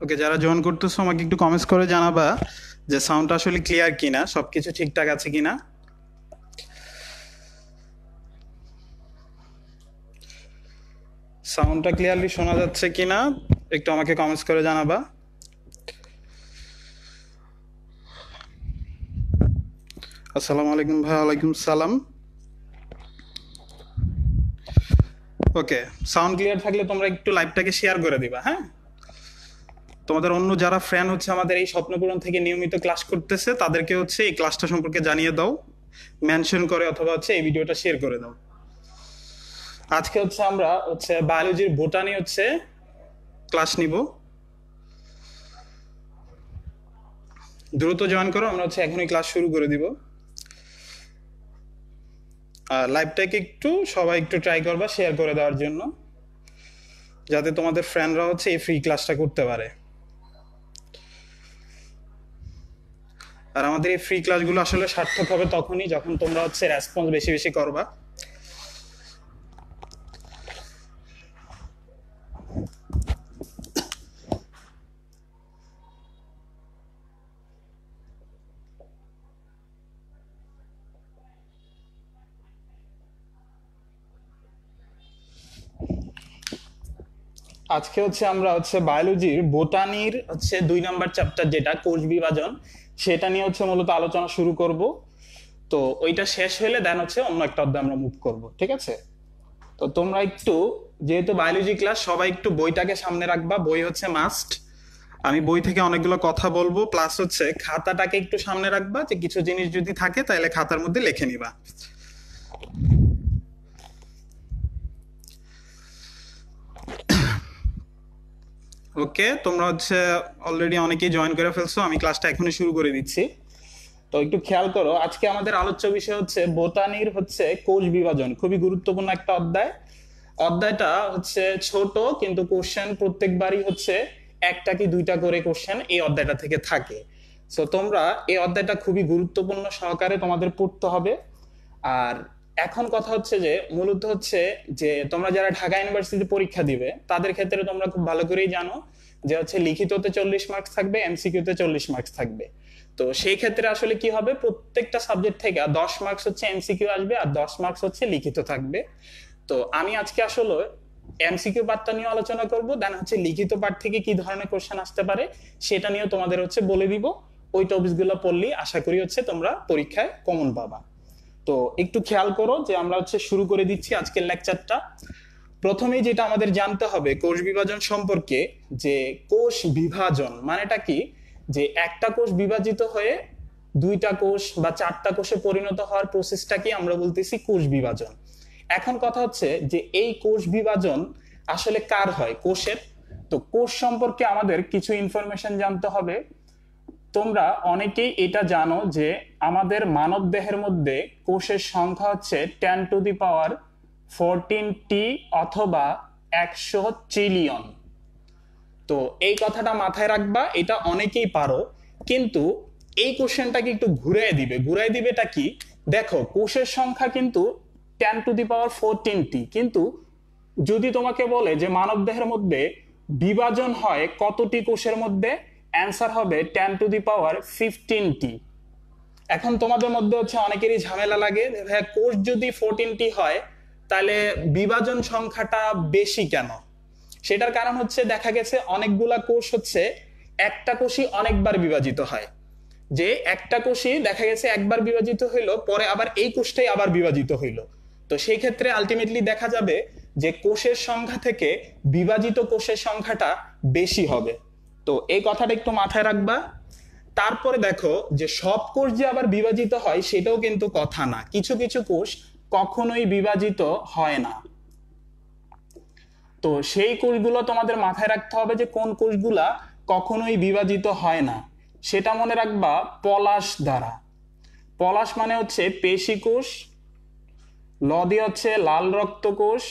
ওকে, যারা জয়েন করতেছো আমাকে একটু কমেন্টস করে জানাবা যে সাউন্ডটা আসলে ক্লিয়ার কিনা, সবকিছু ঠিকঠাক আছে কিনা। সাউন্ডটা ক্লিয়ারলি শোনা যাচ্ছে কিনা একটু আমাকে কমেন্টস করে জানাবা। আসসালামু আলাইকুম ভাই। ওয়ালাইকুম সালাম। ওকে, সাউন্ড ক্লিয়ার থাকলে তোমরা একটু লাইভটাকে শেয়ার করে দিবা। হ্যাঁ, তোমাদের অন্য যারা ফ্রেন্ড হচ্ছে আমাদের এই স্বপ্নপূরণ থেকে নিয়মিত ক্লাস করতেছে তাদেরকে হচ্ছে এই ক্লাসটা সম্পর্কে জানিয়ে দাও, মেনশন করে অথবা হচ্ছে এই ভিডিওটা শেয়ার করে দাও। আজকে হচ্ছে আমরা হচ্ছে বায়োলজির বোটানি হচ্ছে ক্লাস নিব। দ্রুত জয়েন করো, আমরা হচ্ছে এখনই ক্লাস শুরু করে দিব। আর লাইভটাকে একটু সবাই একটু ট্রাই করবা শেয়ার করে দেওয়ার জন্য, যাতে তোমাদের ফ্রেন্ডরা হচ্ছে এই ফ্রি ক্লাসটা করতে পারে। আর আমাদের এই ফ্রি ক্লাসগুলো আসলে সার্থক হবে তখনই যখন তোমরা হচ্ছে রেসপন্স বেশি বেশি করবা। আজকে হচ্ছে আমরা হচ্ছে বায়োলজির বোটানির হচ্ছে 2 নাম্বার চ্যাপ্টার যেটা কোষ বিভাজন, সেটা নিয়ে হচ্ছে মূলত আলোচনা শুরু করব। তো ওইটা শেষ হলে দেন হচ্ছে অন্য একটা অধ্যায় আমরা মুভ করব, ঠিক আছে? তো তোমরা একটু, যেহেতু বায়োলজি ক্লাস, সবাই একটু বইটাকে সামনে রাখবা, বই হচ্ছে মাস্ট। আমি বই থেকে অনেকগুলো কথা বলবো, প্লাস হচ্ছে খাতাটাকে একটু সামনে রাখবা, যে কিছু জিনিস যদি থাকে তাহলে খাতার মধ্যে লিখে নিবা। ওকে, তোমরা হচ্ছে অলরেডি অনেকেই জয়েন করে ফেলছো, আমি ক্লাসটা এখনই শুরু করে দিচ্ছি। তো একটু খেয়াল করো, আজকে আমাদের আলোচ্য বিষয় হচ্ছে বোটানির হচ্ছে কোষ বিভাজন। খুবই গুরুত্বপূর্ণ একটা অধ্যায়। অধ্যায়টা হচ্ছে ছোট, কিন্তু কোশ্চেন প্রত্যেকবারই হচ্ছে একটা কি দুইটা করে কোশ্চেন এই অধ্যায়টা থেকে থাকে। সো তোমরা এই অধ্যায়টা খুবই গুরুত্বপূর্ণ সহকারে তোমাদের পড়তে হবে। আর এখন কথা হচ্ছে যে মূলত হচ্ছে যে তোমরা যারা ঢাকা ইউনিভার্সিটি পরীক্ষা দিবে তাদের ক্ষেত্রে তোমরা খুব ভালো করেই জানো যে হচ্ছে লিখিততে 40 মার্কস থাকবে, এমসিকিউতে 40 মার্কস থাকবে। তো সেই ক্ষেত্রে আসলে কি হবে, প্রত্যেকটা সাবজেক্ট থেকে 10 মার্কস হচ্ছে এমসিকিউ আসবে আর 10 মার্কস হচ্ছে লিখিত থাকবে। তো আমি আজকে আসলে এমসিকিউ পার্টটা নিয়ে আলোচনা করব, দেন হচ্ছে লিখিত পার্ট থেকে কি ধরনের কোশ্চেন আসতে পারে সেটা নিয়ে তোমাদের হচ্ছে বলে দিব। ওই টপিকসগুলো পড়লেই আশা করি হচ্ছে তোমরা পরীক্ষায় কমন পাবা। তো একটু খেয়াল করো যে আমরা হচ্ছে শুরু করে দিচ্ছি আজকের লেকচারটা। প্রথমেই যেটা আমাদের জানতে হবে কোষ বিভাজন সম্পর্কে, যে কোষ বিভাজন মানেটা কি, যে একটা কোষ বিভাজিত হয়ে দুইটা কোষ বা চারটা কোষে পরিণত হওয়ার প্রসেসটাকে আমরা বলতেছি কোষ বিভাজন। এখন কথা হচ্ছে যে এই কোষ বিভাজন আসলে কার হয়, কোষের। তো কোষ সম্পর্কে আমাদের কিছু ইনফরমেশন জানতে হবে। তোমরা অনেকেই এটা জানো যে আমাদের মানব দেহের মধ্যে কোষের সংখ্যা হচ্ছে 10⁻14 অথবা 100 ট্রিলিয়ন। তো এই কথাটা মাথায় রাখবা, এটা অনেকেই পারো, কিন্তু এই কোশ্চেনটাকে একটু ঘুরাই দিবেটা কি, দেখো কোষের সংখ্যা কিন্তু 10⁻14, কিন্তু যদি তোমাকে বলে যে মানব দেহের মধ্যে বিভাজন হয় কতটি কোষের মধ্যে, অ্যান্সার হবে 10⁻15। এখন তোমাদের মধ্যে হচ্ছে অনেকেরই ঝামেলা লাগে, হ্যাঁ কোষ যদি 14 হয় তাহলে বিভাজন সংখ্যাটা বেশি কেন? সেটার কারণ হচ্ছে দেখা গেছে অনেকগুলা কোষ হচ্ছে একটা কোষই অনেকবার বিভাজিত হয়। যে একটা কোষই দেখা গেছে একবার বিভাজিত হইলো, পরে আবার এই কোষটাই আবার বিভাজিত হইলো। তো সেই ক্ষেত্রে আলটিমেটলি দেখা যাবে যে কোষের সংখ্যা থেকে বিভাজিত কোষের সংখ্যাটা বেশি হবে। তো এই কথাটা একটু মাথায় রাখবা। তারপরে দেখো যে সব কোষ যে আবার বিভাজিত হয় সেটাও কিন্তু কথা না, কিছু কিছু কোষ কখনোই বিভাজিত হয় না। তো সেই কোষগুলো তোমাদের মাথায় রাখতে হবে যে কোন কোষগুলা কখনোই বিভাজিত হয় না। সেটা মনে রাখবা পলাশ দ্বারা। পলাশ মানে হচ্ছে পেশি কোষ, ল দিয়ে হচ্ছে লাল রক্ত কোষ,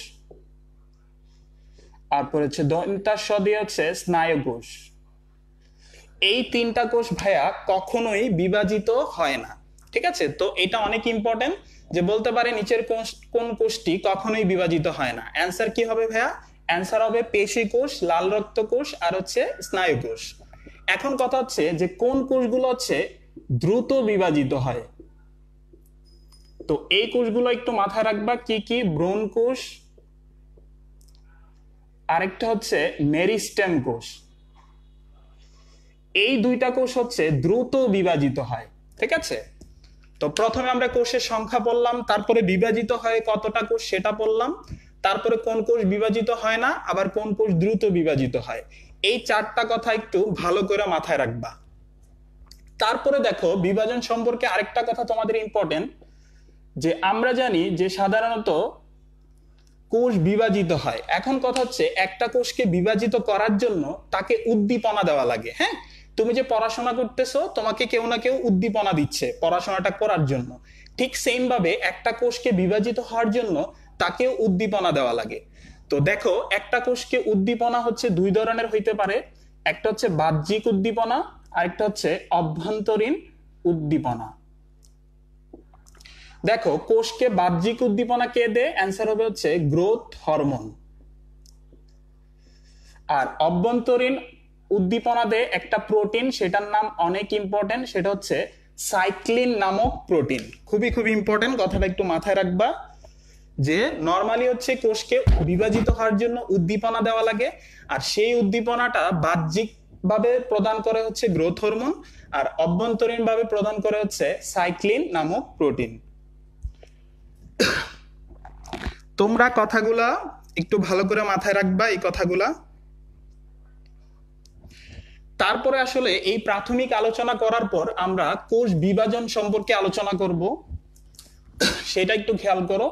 তারপর হচ্ছে দন্তাস্ব দিয়ে হচ্ছে স্নায়ু কোষ। এই তিনটা কোষ ভাইয়া কখনোই বিভাজিত হয় না, ঠিক আছে? তো এটা অনেক ইম্পর্টেন্ট যে বলতে পারে নিচের কোন কোষটি কখনোই বিভাজিত হয় না। অ্যান্সার কি হবে ভাইয়া? অ্যান্সার হবে পেশি কোষ, লাল রক্ত কোষ আর হচ্ছে স্নায়ু কোষ। এখন কথা হচ্ছে যে কোন কোষগুলো হচ্ছে দ্রুত বিভাজিত হয়। তো এই কোষগুলো একটু মাথায় রাখবা, কি কি? ব্রণ কোষ, আরেকটা হচ্ছে মেরিস্টেম কোষ। এই দুইটা কোষ হচ্ছে দ্রুত বিভাজিত হয়, ঠিক আছে? তো প্রথমে আমরা কোষের সংখ্যা পড়লাম, তারপরে বিভাজিত হয় কতটা কোষ সেটা পড়লাম, তারপরে কোন কোষ বিভাজিত হয় না, আবার কোন কোষ দ্রুত বিভাজিত হয়। এই চারটা কথা একটু ভালো করে মাথায় রাখবা। তারপরে দেখো বিভাজন সম্পর্কে আরেকটা কথা তোমাদের ইম্পর্টেন্ট, যে আমরা জানি যে সাধারণত কোষ বিভাজিত হয়। এখন কথা হচ্ছে একটা কোষকে বিভাজিত করার জন্য তাকে উদ্দীপনা দেওয়া লাগে। হ্যাঁ, তুমি যে পড়াশোনা করতেছো তোমাকে কেউ না কেউ উদ্দীপনা দিচ্ছে পড়াশোনাটা করার জন্য, ঠিক সেম ভাবে একটা কোষকে বিভাজিত হওয়ার জন্য তাকেও উদ্দীপনা দেওয়া লাগে। তো দেখো একটা কোষকে উদ্দীপনা হচ্ছে দুই ধরনের হইতে পারে, একটা হচ্ছে বাহ্যিক উদ্দীপনা, আরেকটা হচ্ছে অভ্যন্তরীণ উদ্দীপনা। দেখো কোষকে বাহ্যিক উদ্দীপনা কে দেয়? অ্যান্সার হবে হচ্ছে গ্রোথ হরমোন। আর অভ্যন্তরীণ উদ্দীপনা দেয় একটা প্রোটিন, সেটার নাম অনেক ইম্পর্টেন্ট, সেটা হচ্ছে সাইক্লিন নামক প্রোটিন। খুবই খুবই ইম্পর্টেন্ট, কথাটা একটু মাথায় রাখবা যে নরমালি হচ্ছে কোষকে বিভাজিত হওয়ার জন্য উদ্দীপনা দেওয়া লাগে, আর সেই উদ্দীপনাটা বাহ্যিক ভাবে প্রদান করে হচ্ছে গ্রোথ হরমোন, আর অভ্যন্তরীণ ভাবে প্রদান করে হচ্ছে সাইক্লিন নামক প্রোটিন। তোমরা কথাগুলা একটু ভালো করে মাথায় রাখবা এই কথাগুলা। তারপরে আসলে এই প্রাথমিক আলোচনা করার পর আমরা কোষ বিভাজন সম্পর্কে আলোচনা করব, সেটা একটু খেয়াল করো।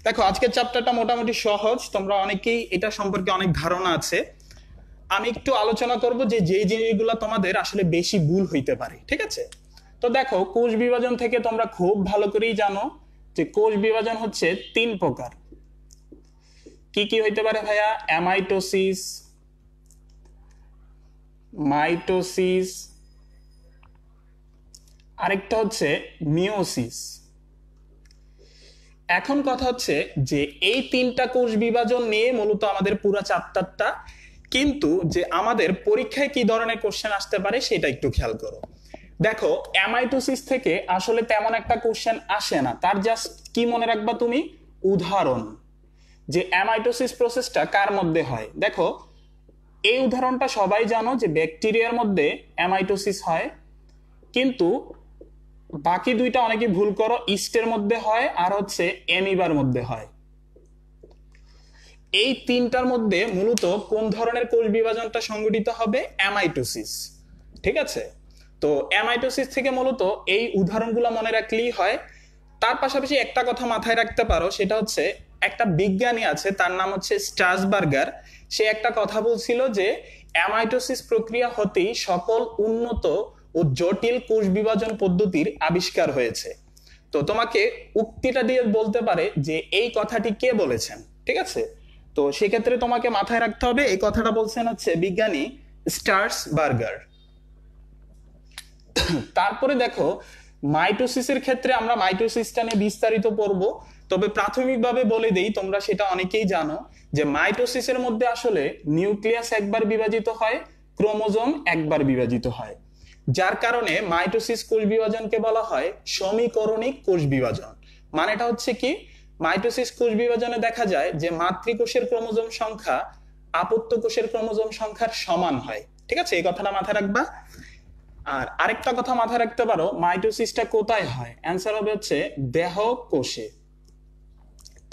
দেখো আজকের চ্যাপ্টারটা মোটামুটি সহজ, তোমরা অনেকেই এটা সম্পর্কে অনেক ধারণা আছে। আমি একটু আলোচনা করব যে যে জিনিসগুলো তোমাদের আসলে বেশি ভুল হইতে পারে, ঠিক আছে? তো দেখো কোষ বিভাজন থেকে তোমরা খুব ভালো করেই জানো যে কোষ বিভাজন হচ্ছে তিন প্রকার। কি কি হইতে পারে ভাইয়া? অ্যামাইটোসিস, মাইটোসিস, আরেকটা হচ্ছে মিওসিস। এখন কথা হচ্ছে যে এই তিনটা কোষ বিভাজন নিয়ে মূলত আমাদের পুরো চ্যাপ্টারটা, কিন্তু যে আমাদের পরীক্ষায় কি ধরনের কোশ্চেন আসতে পারে সেটা একটু খেয়াল করো। দেখো অ্যামাইটোসিস থেকে আসলে তেমন একটা কোশ্চেন আসে না, তার জাস্ট কি মনে রাখবা তুমি? উদাহরণ, যে অ্যামাইটোসিস প্রসেসটা কার মধ্যে হয়। দেখো এই উদাহরণটা সবাই জানো যে ব্যাকটেরিয়ার মধ্যে অ্যামাইটোসিস হয়, কিন্তু বাকি দুইটা অনেকে ভুল করো, ইস্টের মধ্যে হয় আর হচ্ছে অ্যামিবার মধ্যে হয়। এই তিনটার মধ্যে মূলত কোন ধরনের কোষ বিভাজনটা সংঘটিত হবে? অ্যামাইটোসিস, ঠিক আছে? তো অ্যামাইটোসিস থেকে মূলত এই উদাহরণগুলো মনে রাখলেই হয়। তার পাশাপাশি একটা কথা মাথায় রাখতে পারো, সেটা হচ্ছে একটা বিজ্ঞানী আছে তার নাম হচ্ছে স্ট্রাসবার্গার। সে একটা কথা বলছিল যে অ্যামাইটোসিস প্রক্রিয়া হতেই সকল উন্নত ও জটিল কোষ বিভাজন পদ্ধতির আবিষ্কার হয়েছে। তো তোমাকে উক্তিটা দিয়ে বলতে পারে যে এই কথাটি কে বলেছেন, ঠিক আছে? তো সেক্ষেত্রে তোমাকে মাথায় রাখতে হবে এই কথাটা বলছেন হচ্ছে বিজ্ঞানী স্ট্রাসবার্গার। তারপরে দেখো মাইটোসিসের ক্ষেত্রে আমরা মাইটোসিসটা নিয়ে বিস্তারিত পড়ব, তবে প্রাথমিকভাবে বলে দেই, তোমরা সেটা অনেকেই জানো যে মাইটোসিসের মধ্যে আসলে নিউক্লিয়াস একবার বিভাজিত হয়, ক্রোমোজোম একবার বিভাজিত হয়, যার কারণে মাইটোসিস কোষ বিভাজনকে বলা হয় সমীকরণিক কোষ বিভাজন। মানেটা হচ্ছে কি? মাইটোসিস কোষ বিভাজনে দেখা যায় যে মাতৃকোষের ক্রোমোজোম সংখ্যা আপত্য কোষের ক্রোমোজোম সংখ্যার সমান হয়, ঠিক আছে? এই কথাটা মাথায় রাখবা। আর আরেকটা কথা মাথায় রাখতে পারো, মাইটোসিসটা কোথায় হয়? অ্যান্সার হবে হচ্ছে দেহ কোষে।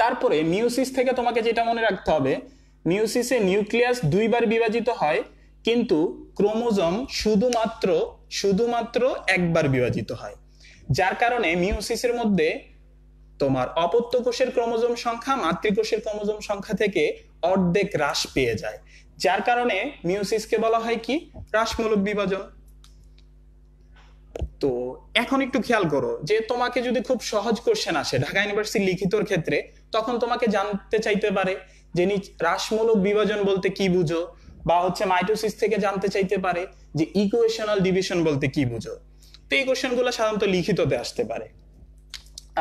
তারপরে মিওসিস থেকে তোমাকে যেটা মনে রাখতে হবে, মিওসিসে নিউক্লিয়াস দুইবার বিভাজিত হয়, কিন্তু ক্রোমোজোম শুধুমাত্র একবার বিভাজিত হয়, যার কারণে মিওসিসের মধ্যে তোমার অপত্য কোষের ক্রোমোজোম সংখ্যা মাতৃকোষের ক্রোমোজোম সংখ্যা থেকে অর্ধেক হ্রাস পেয়ে যায়, যার কারণে মিওসিসকে বলা হয় কি? হ্রাসমূলক বিভাজন। তো এখন একটু খেয়াল করো যে তোমাকে যদি খুব সহজ কোশ্চেন আসে ঢাকা ইউনিভার্সিটি লিখিতর ক্ষেত্রে, তখন তোমাকে জানতে চাইতে পারে যে হ্রাসমূলক বিভাজন বলতে কি বুঝো, বা হচ্ছে মাইটোসিস থেকে জানতে চাইতে পারে যে ইকুয়েশনাল ডিভিশন বলতে কি বুঝো। তো এই কোশ্চেনগুলো সাধারণত লিখিততে আসতে পারে।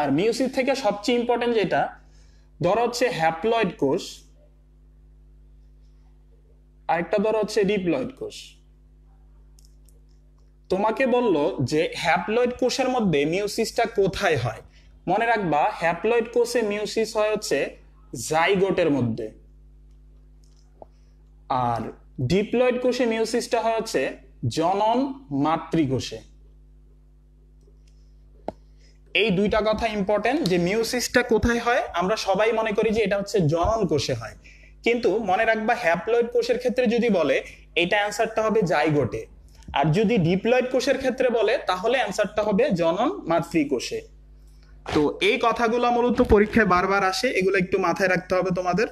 আর মিওসিস থেকে সবচেয়ে ইম্পর্টেন্ট যেটা, ধরো হচ্ছে হ্যাপ্লয়েড কোষ, আরেকটা ধরো হচ্ছে ডিপ্লয়েড কোষ। তোমাকে বললো যে হ্যাপ্লয়েড কোষের মধ্যে মিউসিসটা কোথায় হয়। মনে রাখবা হ্যাপ্লয়েড কোষে মিউসিস হয় হচ্ছে জাইগোটের মধ্যে, আর ডিপ্লয়েড কোষে মিউসিসটা হয় হচ্ছে জনন মাতৃকোষে। এই দুইটা কথা ইম্পর্টেন্ট, যে মিউসিসটা কোথায় হয় আমরা সবাই মনে করি যে এটা হচ্ছে জনন কোষে হয়, কিন্তু মনে রাখবা হ্যাপ্লয়েড কোষের ক্ষেত্রে যদি বলে এটা অ্যান্সারটা হবে জাইগোটে, আর যদি ডিপ্লয়েড কোষের ক্ষেত্রে বলে তাহলে অ্যান্সারটা হবে জনন মাতৃকোষে। তো এই কথাগুলো মূলত পরীক্ষায় বারবার আসে, এগুলো একটু মাথায় রাখতে হবে তোমাদের।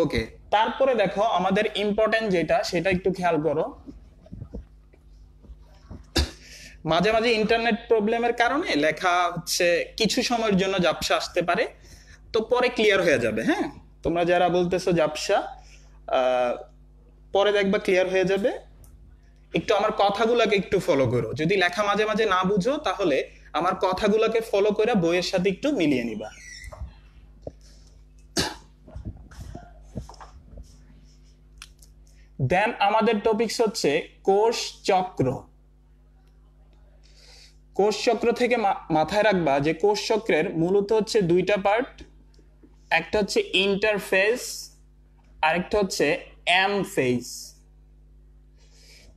ওকে, তারপরে দেখো আমাদের ইম্পর্টেন্ট যেটা সেটা একটু খেয়াল করো। মাঝে মাঝে ইন্টারনেট প্রবলেমের কারণে লেখা হচ্ছে কিছু সময়ের জন্য ঝাপসা আসতে পারে, তো পরে ক্লিয়ার হয়ে যাবে। হ্যাঁ, তোমরা যারা বলতেছো ঝাপসা, পরে দেখবা ক্লিয়ার হয়ে যাবে। একটু আমার কথাগুলোকে একটু ফলো করো, যদি লেখা মাঝে মাঝে না বুঝো তাহলে আমার কথাগুলোকে ফলো করে বইয়ের সাথে একটু মিলিয়ে নিবা। দেন আমাদের টপিকস হচ্ছে কোষ চক্র। কোষ চক্র থেকে মাথায় রাখবা যে কোষ চক্রের মূলত হচ্ছে দুইটা পার্ট, একটা হচ্ছে ইন্টারফেজ, আরেকটা হচ্ছে এম ফেজ।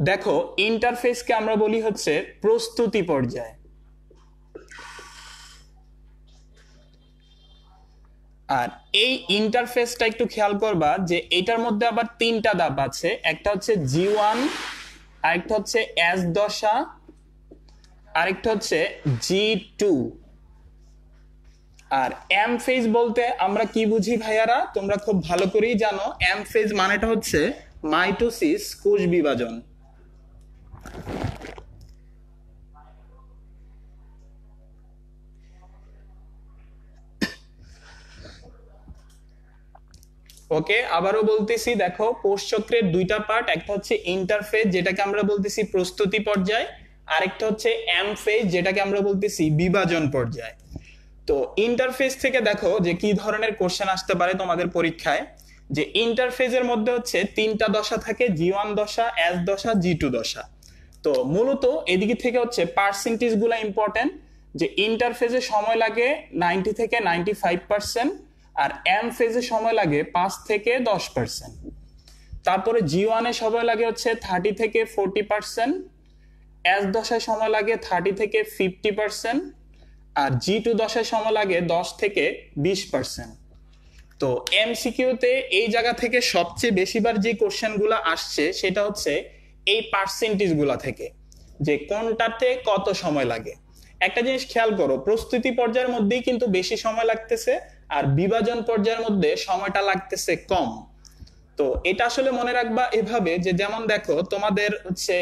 দেখো ইন্টারফেজকে আমরা বলি হচ্ছে প্রস্তুতি পর্যায়, আর এই ইন্টারফেসটা একটু খেয়াল করবা যে এটার মধ্যে আবার তিনটা ধাপ আছে, একটা হচ্ছে G1, আরেকটা হচ্ছে S দশা, আরেকটা হচ্ছে G2। আর এম ফেজ বলতে আমরা কি বুঝি ভাইয়ারা, তোমরা খুব ভালো করেই জানো এম ফেজ মানেটা হচ্ছে মাইটোসিস, কোষ বিভাজন। ওকে, আবারও বলতেছি, দেখো কোষ চক্রের দুইটা পার্ট, একটা হচ্ছে ইন্টারফেজ যেটাকে আমরা বলতেছি প্রস্তুতি পর্যায়, আরেকটা হচ্ছে এম ফেজ যেটাকে আমরা বলতেছি বিভাজন পর্যায়। তো ইন্টারফেজ থেকে দেখো যে কি ধরনের কোশ্চেন আসতে পারে তোমাদের পরীক্ষায়, যে ইন্টারফেজের মধ্যে হচ্ছে তিনটা দশা থাকে, G1 দশা, S দশা, G2 দশা। তো মূলত এদিকে থেকে হচ্ছে পার্সেন্টেজ গুলা ইম্পর্টেন্ট, যে ইন্টারফেজে সময় লাগে 90 থেকে 95%, আর এম ফেজে সময় লাগে 5 থেকে 10%। তারপরে G1 এ সময় লাগে হচ্ছে 30 থেকে 40%, S দশায় সময় লাগে 30 থেকে 50%, আর G2 দশায় সময় লাগে 10 থেকে 20%। তো এমসিকিউতে এই জায়গা থেকে সবচেয়ে বেশিবার যে কোশ্চেনগুলো আসছে সেটা হচ্ছে এই পার্সেন্টেজগুলো থেকে, যে কোনটাতে কত সময় লাগে। একটা জিনিস খেয়াল করো, প্রস্তুতি পর্যায়ের মধ্যেই কিন্তু বেশি সময় লাগতেছে, আর বিভাজন পর্যায়ের মধ্যে সময়টা লাগতেছে কম। তো এটা আসলে মনে রাখবা এভাবে, যে যেমন দেখো তোমাদের হচ্ছে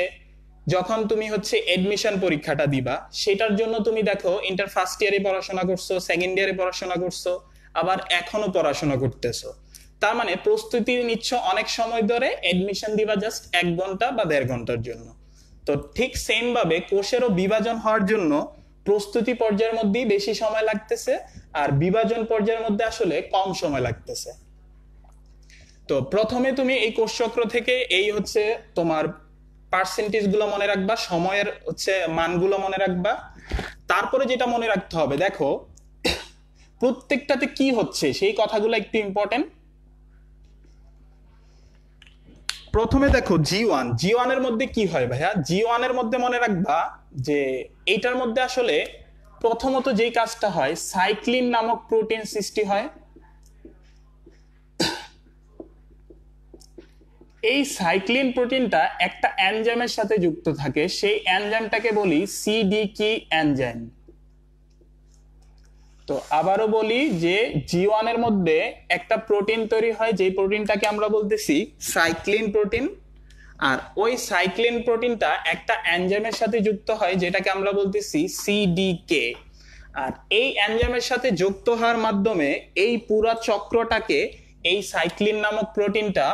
যখন তুমি হচ্ছে এডমিশন পরীক্ষাটা দিবা, সেটার জন্য তুমি দেখো ইন্টার ফার্স্ট ইয়ারে পড়াশোনা করছো, সেকেন্ড ইয়ারে পড়াশোনা করছো, আবার এখনো পড়াশোনা করতেছো, তার মানে প্রস্তুতি নিচ্ছ অনেক সময় ধরে, এডমিশন দিবা জাস্ট 1 ঘন্টা বা 1.5 ঘন্টার জন্য। তো ঠিক সেম ভাবে কোষেরও বিভাজন হওয়ার জন্য প্রস্তুতি পর্যায়ের মধ্যেই বেশি সময় লাগতেছে, আর বিভাজন পর্যায়ের মধ্যে আসলে কম সময় লাগতেছে। তো প্রথমে তুমি এই কোষ চক্র থেকে এই হচ্ছে তোমার পার্সেন্টেজ গুলো মনে রাখবা, সময়ের হচ্ছে মানগুলো মনে রাখবা। তারপরে যেটা মনে রাখতে হবে, দেখো প্রত্যেকটাতে কি হচ্ছে সেই কথাগুলো একটু ইম্পর্টেন্ট। প্রথমে দেখো জি ওয়ান এর মধ্যে কি হয় ভাইয়া, G1 এর মধ্যে মনে রাখবা যে এইটার মধ্যে আসলে প্রথমত যেই কাজটা হয়, সাইক্লিন নামক প্রোটিন সৃষ্টি হয়। এই সাইক্লিন প্রোটিনটা একটা এনজাইমের সাথে যুক্ত থাকে, সেই এনজাইমটাকে বলি সিডিকি এনজাইম। তো আবারও বলি যে G1 এর মধ্যে একটা প্রোটিন তৈরি হয়, যে প্রোটিনটাকে আমরা বলতেছি সাইক্লিন প্রোটিন, আর ওই সাইক্লিন প্রোটিনটা একটা এনজাইমের সাথে যুক্ত হয় যেটাকে আমরা বলতেছি সিডিকে। আর এই এনজাইমের সাথে যুক্ত হওয়ার মাধ্যমে এই পুরো চক্রটাকে এই সাইক্লিন নামক প্রোটিনটা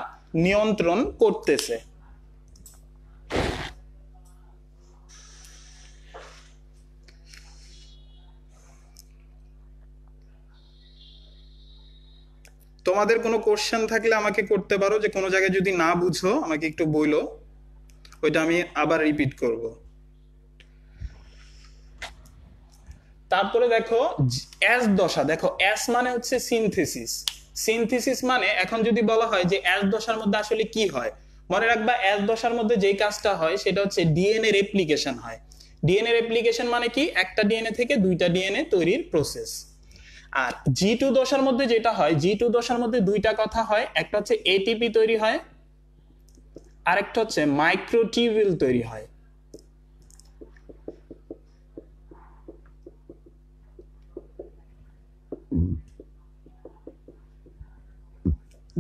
নিয়ন্ত্রণ করতেছে। তোমাদের কোনো কোশ্চেন থাকলে আমাকে করতে পারো, যে কোনো জায়গায় যদি না বুঝো আমাকে একটু বইলো, ওইটা আমি আবার রিপিট করব। তারপরে দেখো এস দশা, দেখো এস মানে হচ্ছে সিনথেসিস। সিনথেসিস মানে এখন যদি বলা হয় যে এস দশার মধ্যে আসলে কি হয়, মনে রাখবা এস দশার মধ্যে যেই কাজটা হয় সেটা হচ্ছে ডিএনএ রেপ্লিকেশন হয়। ডিএনএ রেপ্লিকেশন মানে কি, একটা ডিএনএ থেকে দুইটা ডিএনএ তৈরির প্রসেস। আর জি টু দশার মধ্যে যেটা হয়, জি টু দশার মধ্যে দুইটা কথা হয়, একটা হচ্ছে এটিপি তৈরি হয়, আরেকটা হচ্ছে মাইক্রোটিউবিউল তৈরি হয়।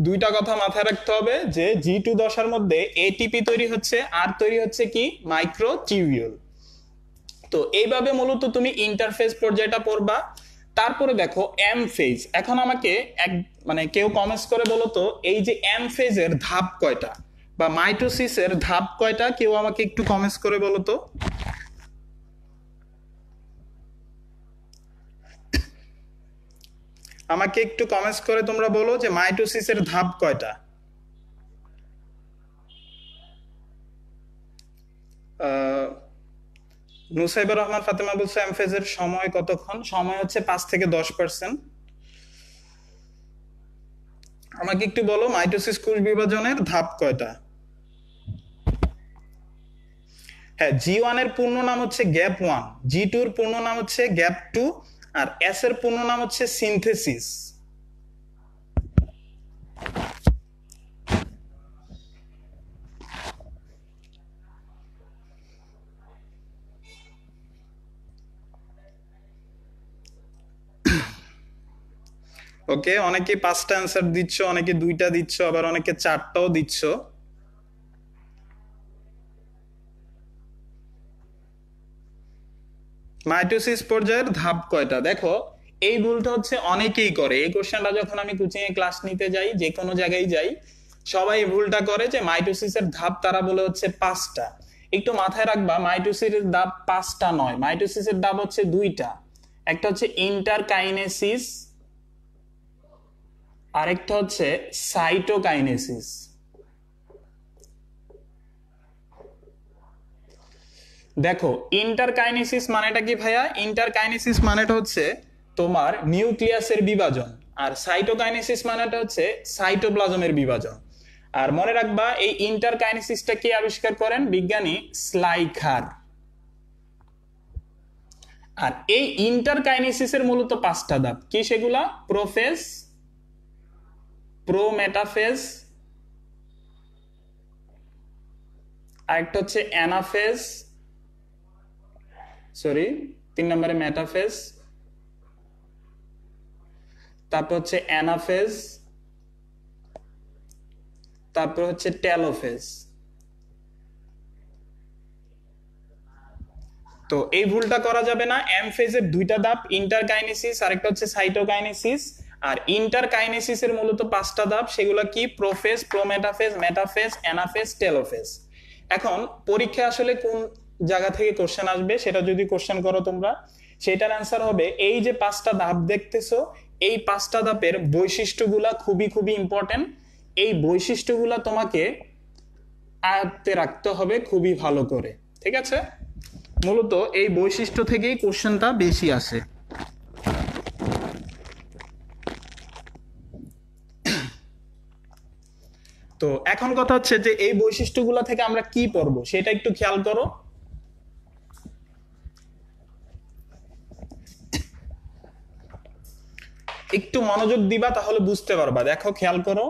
দুইটা কথা মাথায় রাখতে হবে, যে জি টু দশার মধ্যে এটিপি তৈরি হচ্ছে আর তৈরি হচ্ছে কি মাইক্রোটিউবিউল। তো এইভাবে মূলত তুমি ইন্টারফেস পর্যায়টা পড়বা। তারপরে দেখো এম ফেজ। এখন আমাকে এক মানে কেউ কমেন্টস করে বলো তো, এই যে এম ফেজের ধাপ কয়টা বা মাইটোসিসের ধাপ কয়টা, কেউ আমাকে একটু কমেন্টস করে বলো তো। আমাকে একটু কমেন্টস করে তোমরা বলো যে মাইটোসিসের ধাপ কয়টা। নুসাইবা রহমান ফাতেমা বলছে এম ফেজের সময় কতক্ষণ, সময় হচ্ছে 5 থেকে 10%। আমাকে একটু বলো মাইটোসিস কোষ বিভাজনের ধাপ কয়টা। হ্যাঁ, জি1 এর পূর্ণ নাম হচ্ছে গ্যাপ 1, জি2 এর পূর্ণ নাম হচ্ছে গ্যাপ 2, আর এস এর পূর্ণ নাম হচ্ছে সিনথেসিস। ওকে, অনেকে 5টা অ্যান্সার দিচ্ছ, অনেকে 2টা দিচ্ছ, আবার অনেকে 4টাও দিচ্ছ। মাইটোসিস পর্যায়ের ধাপ কয়টা, দেখো এই ভুলটা হচ্ছে অনেকেই করে। এই কোশ্চেনটা যখন আমি কোচিং এ ক্লাস নিতে যাই, যে কোনো জায়গায় যাই, সবাই ভুলটা করে যে মাইটোসিসের ধাপ তারা বলে হচ্ছে 5টা। একটু মাথায় রাখবা মাইটোসিসের ধাপ 5টা নয়, মাইটোসিসের ধাপ হচ্ছে 2টা। একটা হচ্ছে ইন্টারকাইনেসিস, আরেকটা হচ্ছে সাইটোকাইনেসিস। দেখো ইন্টারকাইনেসিস মানেটা কি ভাইয়া, ইন্টারকাইনেসিস মানেটা হচ্ছে তোমার নিউক্লিয়াসের বিভাজন, আর সাইটোকাইনেসিস মানেটা হচ্ছে সাইটোপ্লাজমের বিভাজন। আর মনে রাখবা এই ইন্টারকাইনেসিসটা কে আবিষ্কার করেন, বিজ্ঞানী স্লাইখার। আর এই ইন্টারকাইনেসিসের মূলত 5টা ধাপ, কি সেগুলা, প্রোফেজ, প্রোমেটাফেজ, আরেকটা হচ্ছে অ্যানাফেজ, সরি 3 নম্বরে মেটাফেজ, তারপর হচ্ছে অ্যানাফেজ, তারপর হচ্ছে টেলোফেজ। তো এই ভুলটা করা যাবে না। এম ফেজের 2টা ধাপ, ইন্টারকাইনেসিস আর একটা হচ্ছে সাইটোকাইনেসিস। আর ইন্টারকাইনেসিসের মূলত 5টা ধাপ, সেগুলো কি, prophase, prometaphase, metaphase, anaphase, telophase. এখন পরীক্ষায় আসলে কোন জায়গা থেকে কোশ্চেন আসবে, সেটা যদি কোশ্চেন করো তোমরা, সেটার অ্যান্সার হবে এই যে 5টা ধাপ দেখতেছো, এই 5টা ধাপের বৈশিষ্ট্যগুলা খুবই খুবই ইম্পর্টেন্ট। এই বৈশিষ্ট্যগুলা তোমাকে আয়ত্তে রাখতে হবে খুবই ভালো করে, ঠিক আছে। মূলত এই বৈশিষ্ট্য থেকেই কোশ্চেনটা বেশি আসে। তো এখন কথা হচ্ছে যে এই বৈশিষ্ট্যগুলো থেকে আমরা কি পড়বো সেটা একটু খেয়াল করো। একটু মনোযোগ দিবা তাহলে বুঝতে পারবা, দেখো খেয়াল করো।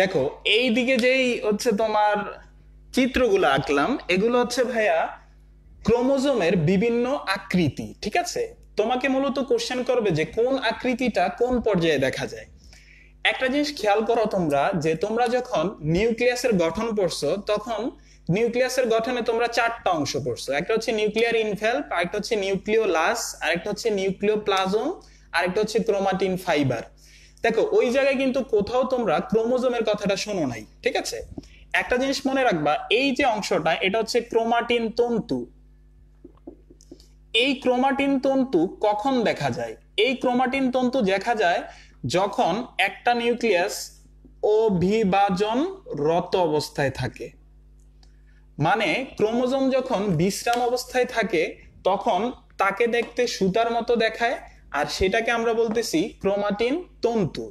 দেখো এই দিকে যেই হচ্ছে তোমার চিত্রগুলো আঁকলাম, এগুলো হচ্ছে ভাইয়া ক্রোমোজোমের বিভিন্ন আকৃতি, ঠিক আছে। তোমাকে মূলত কোশ্চেন করবে যে কোন আকৃতিটা কোন পর্যায়ে দেখা যায়। একটা জিনিস খেয়াল করো তোমরা, যে তোমরা যখন নিউক্লিয়াসের গঠন পড়ছো তখন নিউক্লিয়াসের গঠনে তোমরা চারটা অংশ পড়ছো। একটা হচ্ছে নিউক্লিয়ার ইনভেলপ, আরেকটা হচ্ছে নিউক্লিওলাস, আরেকটা হচ্ছে নিউক্লিওপ্লাজম, আরেকটা হচ্ছে ক্রোমাটিন ফাইবার। দেখো ওই জায়গায় কিন্তু কোথাও তোমরা ক্রোমোজোমের কথাটা শোনো নাই, ঠিক আছে? একটা জিনিস মনে রাখবা, এই যে অংশটা এটা হচ্ছে ক্রোমাটিন তন্তু। এই ক্রোমাটিন তন্তু কখন দেখা যায়? এই ক্রোমাটিন তন্তু দেখা যায় যখন একটা নিউক্লিয়াস অভিভাজনরত অবস্থায় থাকে। মানে ক্রোমোজোম যখন বিশ্রাম অবস্থায় থাকে তখন তাকে দেখতে সুতার মতো দেখায়, আর সেটাকে আমরা বলতেছি ক্রোমাটিন তন্তু।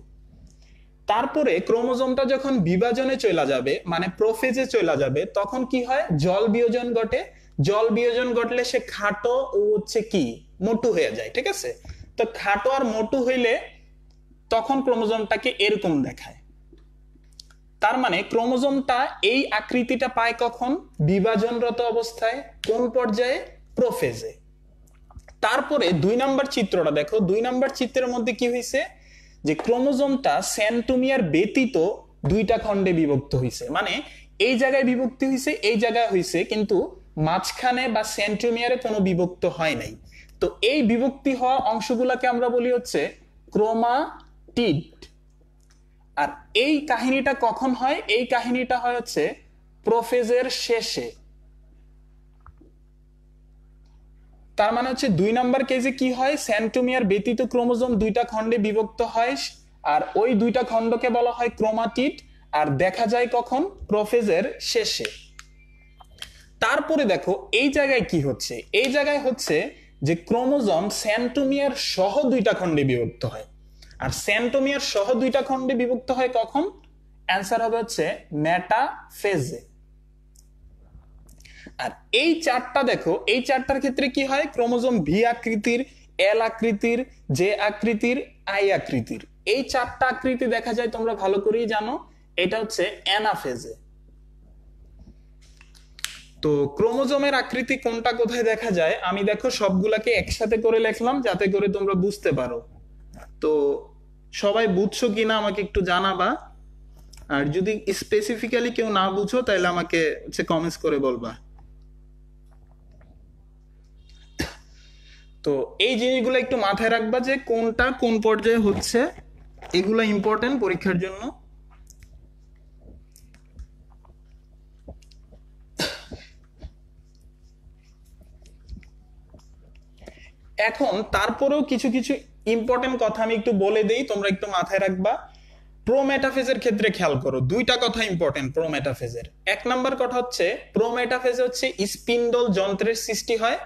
তারপরে ক্রোমোজোমটা যখন বিভাজনে চলে যাবে, মানে প্রোফেজে চলে যাবে, তখন কি হয়? জল বিয়োজন ঘটে। জল বিয়োজন ঘটলে সে খাটো ও হচ্ছে কি মোটু হয়ে যায়, ঠিক আছে? তো খাটো আর মোটু হইলে তখন ক্রোমোজোমটাকে এরকম দেখায়। তার মানে ক্রোমোজোমটা এই আকৃতিটা পায় কখন? বিভাজনরত অবস্থায়। কোন পর্যায়ে? প্রোফেজে। তারপরে 2 নাম্বার চিত্রটা দেখো। 2 নাম্বার চিত্রের মধ্যে কি হয়েছে? যে ক্রোমোজোমটা সেন্ট্রোমিয়ার ব্যতীত দুইটা খণ্ডে বিভক্ত হয়েছে। মানে এই জায়গায় বিভক্তি হয়েছে, এই জায়গায় হয়েছে, কিন্তু মাঝখানে বা সেন্ট্রোমিয়ারে কোনো বিভক্ত হয় নাই। তো এই বিভক্তি হওয়া অংশগুলোকে আমরা বলি হচ্ছে ক্রোমাটিড। আর এই কাহিনীটা কখন হয়? এই কাহিনীটা হয় হচ্ছে প্রোফেজের শেষে। তার মানে হচ্ছে 2 নাম্বার কেজে কি হয়? সেন্ট্রোমিয়ার ব্যতীত ক্রোমোজোম দুইটা খণ্ডে বিভক্ত হয়, আর ওই দুইটা খণ্ডকে বলা হয় ক্রোমাটিড। আর দেখা যায় কখন? প্রোফেজের শেষে। তারপরে দেখো এই জায়গায় কি হচ্ছে? এই জায়গায় হচ্ছে যে ক্রোমোজোম সেন্ট্রোমিয়ার সহ দুইটা খণ্ডে বিভক্ত হয়। আর সেন্ট্রোমিয়ার সহ দুইটা খণ্ডে বিভক্ত হয় কখন? অ্যান্সার হবে হচ্ছে মেটাফেজে। আর এই চারটা দেখো, এই চারটার ক্ষেত্রে কি হয়? ক্রোমোজোম ভি আকৃতির, এল আকৃতির, জে আকৃতির, আই আকৃতির। এই চারটা আকৃতি দেখা যায়, তোমরা ভালো করেই জানো। এটা হচ্ছে অ্যানাফেজে। তো ক্রোমোজোমের আকৃতি কোনটা কোথায় দেখা যায় আমি দেখো সবগুলাকে একসাথে করে লিখলাম যাতে করে তোমরা বুঝতে পারো। তো সবাই বুঝছো কিনা আমাকে একটু জানাবা, আর যদি স্পেসিফিক্যালি কেউ না বুঝো তাহলে আমাকে কমেন্টস করে বলবা। তো এই জিনিসগুলো একটু মাথায় রাখবা যে কোনটা কোন পর্যায়ে হচ্ছে, এগুলো ইম্পর্টেন্ট পরীক্ষার জন্য। এখন তারপরেও কিছু কিছু ইম্পর্টেন্ট কথা আমি একটু বলে দেই, তোমরা একটু মাথায় রাখবা। প্রোমেটাফেজের ক্ষেত্রে খেয়াল করো, দুইটা কথা ইম্পর্টেন্ট প্রোমেটাফেজের। 1 নাম্বার কথা হচ্ছে প্রোমেটাফেজে হচ্ছে স্পিন্ডল যন্ত্রের সৃষ্টি হয়।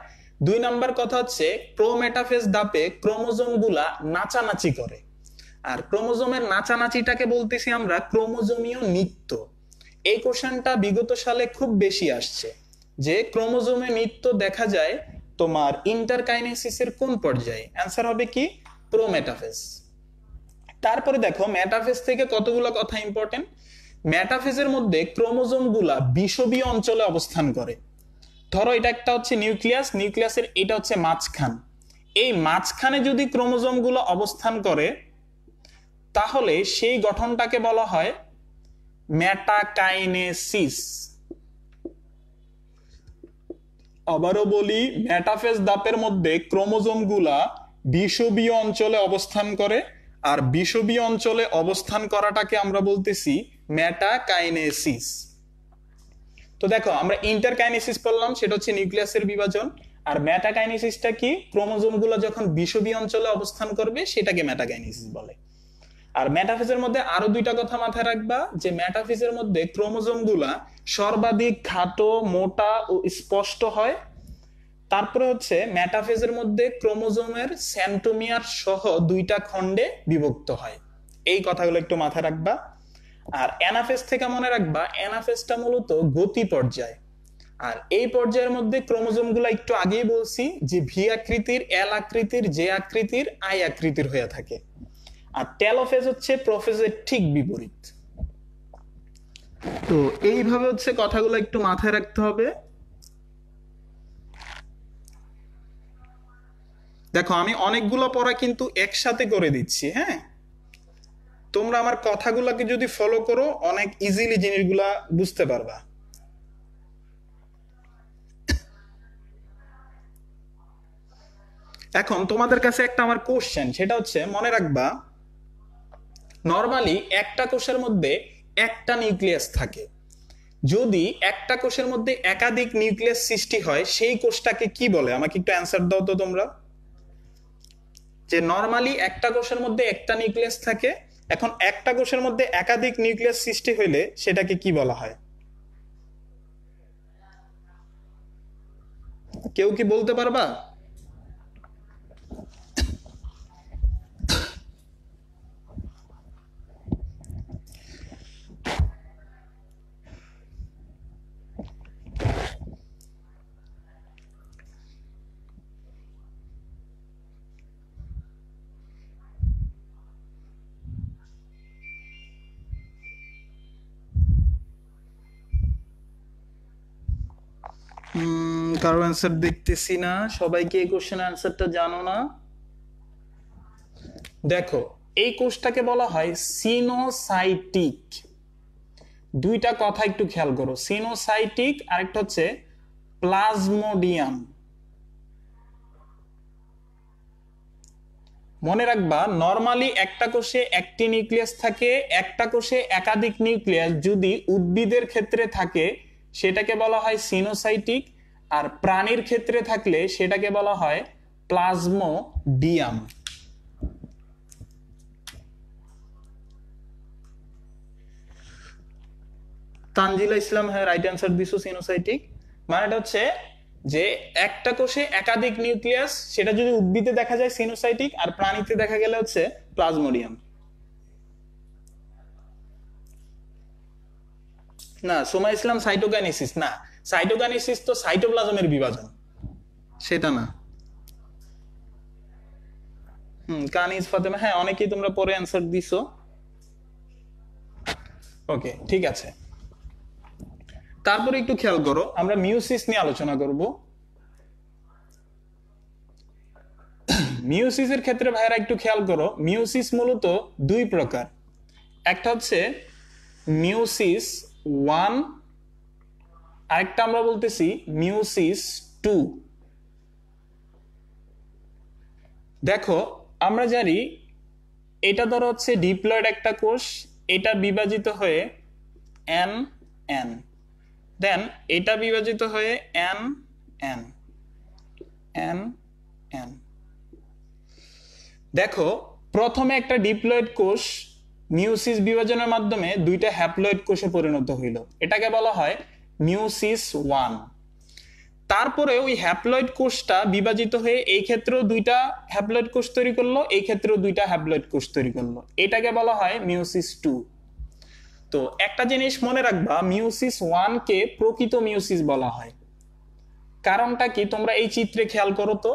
2 নাম্বার কথা হচ্ছে প্রোমেটাফেজ ধাপে ক্রোমোজোম গুলা নাচানাচি করে। আর ক্রোমোজোমের নাচানাচিটাকে বলতেছি আমরা ক্রোমোজোমীয় নৃত্য। এই কোশ্চেনটা বিগত সালে খুব বেশি আসছে, যে ক্রোমোজোমে নৃত্য দেখা যায় তোমার ইন্টারকাইনেসিসের কোন পর্যায়ে? অ্যান্সার হবে কি? প্রোমেটাফেজ। তারপরে দেখো মেটাফেজ থেকে কতগুলো কথা ইম্পর্টেন্ট। মেটাফেজের মধ্যে ক্রোমোজোম গুলা বিষুবীয় অঞ্চলে অবস্থান করে। ধরো এটা একটা হচ্ছে নিউক্লিয়াস, নিউক্লিয়াসের এটা হচ্ছে মাঝখান। এই মাঝখানে যদি ক্রোমোজোম গুলো অবস্থান করে তাহলে সেই গঠনটাকে বলা হয় মেটাকাইনেসিস। আবারও বলি, মেটাফেজ ধাপের মধ্যে ক্রোমোজোম গুলা বিষুবীয় অঞ্চলে অবস্থান করে, আর বিষুবীয় অঞ্চলে অবস্থান করাটাকে আমরা বলতেছি মেটাকাইনেসিস। তো দেখো আমরা ইন্টারকাইনেসিস পড়লাম, সেটা হচ্ছে নিউক্লিয়াসের বিভাজন। আর মেটাকাইনেসিসটা কি? ক্রোমোজোম গুলো যখন বিষুবীয় অঞ্চলে অবস্থান করবে সেটাকে মেটাকাইনেসিস বলে। আর মেটাফেজের মধ্যে আরো দুইটা কথা মাথায় রাখবা, যে মেটাফেজের মধ্যে ক্রোমোজোম গুলা সর্বাধিক খাটো, মোটা ও স্পষ্ট হয়। তারপরে হচ্ছে মেটাফেজের মধ্যে ক্রোমোজোমের সেন্ট্রোমিয়ার সহ দুইটা খণ্ডে বিভক্ত হয়। এই কথাগুলো একটু মাথায় রাখবা। আর অ্যানাফেজ থেকে মনে রাখবা, অ্যানাফেজটা মূলত গতি পর্যায়। আর এই পর্যায়ের মধ্যে ক্রোমোজোম গুলা একটু আগেই বলছি যে ভি আকৃতির, এল আকৃতির, জে আকৃতির, আই আকৃতির হয়ে থাকে। আর টেলোফেজ হচ্ছে প্রোফেজের ঠিক বিপরীত। তো এইভাবে হচ্ছে কথাগুলো একটু মাথায় রাখতে হবে। দেখো আমি অনেকগুলো পড়া কিন্তু একসাথে করে দিচ্ছি, হ্যাঁ? তোমরা আমার কথাগুলোকে যদি ফলো করো অনেক ইজিলি জিনিসগুলা বুঝতে পারবা। এখন তোমাদের কাছে একটা আমার কোশ্চেন, সেটা হচ্ছে মনে রাখবা নরমালি একটা কোষের মধ্যে একটা নিউক্লিয়াস থাকে। যদি একটা কোষের মধ্যে একাধিক নিউক্লিয়াস সৃষ্টি হয় সেই কোষটাকে কি বলে? আমাকে একটু অ্যান্সার দাও তো তোমরা। যে নরমালি একটা কোষের মধ্যে একটা নিউক্লিয়াস থাকে, এখন একটা কোষের মধ্যে একাধিক নিউক্লিয়াস সৃষ্টি হইলে সেটাকে কি বলা হয়? কেউ কি বলতে পারবা? কারো অ্যান্সার দেখতেছি না। সবাইকে এই কোশ্চেনের অ্যান্সারটা জানো না? দেখো এই কোষটাকে বলা হয় সিনোসাইটিক। দুইটা কথা একটু খেয়াল করো, সিনোসাইটিক আরেকটা হচ্ছে প্লাজমোডিয়াম। মনে রাখবা নরমালি একটা কোষে একটি নিউক্লিয়াস থাকে, একটা কোষে একাধিক নিউক্লিয়াস যদি উদ্ভিদের ক্ষেত্রে থাকে সেটাকে বলা হয় সিনোসাইটিক, আর প্রাণীর ক্ষেত্রে থাকলে সেটাকে বলা হয় প্লাজমোডিয়াম। তানজিলা ইসলাম, হ্যাঁ রাইট অ্যান্সার দিছো, সিনোসাইটিক। মানেটা হচ্ছে যে একটা কোষে একাধিক নিউক্লিয়াস, সেটা যদি উদ্ভিদে দেখা যায় সিনোসাইটিক, আর প্রাণীতে দেখা গেলে হচ্ছে প্লাজমোডিয়াম। না সোমা ইসলাম সাইটোকাইনেসিস না, সাইটোকাইনেসিস তো সাইটোপ্লাজমের বিভাজন, সেটা না। কানিজ ফাতেমা, হ্যাঁ অনেকেই তোমরা পরে অ্যান্সার দিছো। ওকে ঠিক আছে, তারপরে একটু খেয়াল করো আমরা মিউসিস নিয়ে আলোচনা করব। মিউসিসের ক্ষেত্রে ভাইরা একটু খেয়াল করো, মিউসিস মূলত দুই প্রকার। একটা হচ্ছে মিউসিস ওয়ান, আরেকটা আমরা বলতেছি মিউসিস টু। দেখো আমরা জানি এটা ধরো হচ্ছে ডিপ্লয়েড একটা কোষ, এটা বিভাজিত হয়ে এন এন, দেন এটা বিভাজিত হয়ে এন এন এন এন। দেখো প্রথমে একটা ডিপ্লয়েড কোষ মিউসিস বিভাজনের মাধ্যমে দুইটা হ্যাপ্লয়েড কোষে পরিণত হইল, এটাকে বলা হয় মিউসিস ওয়ান। তারপরে ওই হ্যাপ্লয়েড কোষটা বিভাজিত হয়ে এই ক্ষেত্রেও দুইটা হ্যাপ্লয়েড কোষ তৈরি করলো, এই ক্ষেত্রেও দুইটা হ্যাপ্লয়েড কোষ তৈরি করলো, এটাকে বলা হয় মিউসিস টু। তো একটা জিনিস মনে রাখবা, মিউসিস ওয়ান কে প্রকৃত মিউসিস বলা হয়। কারণটা কি তোমরা এই চিত্রে খেয়াল করো তো।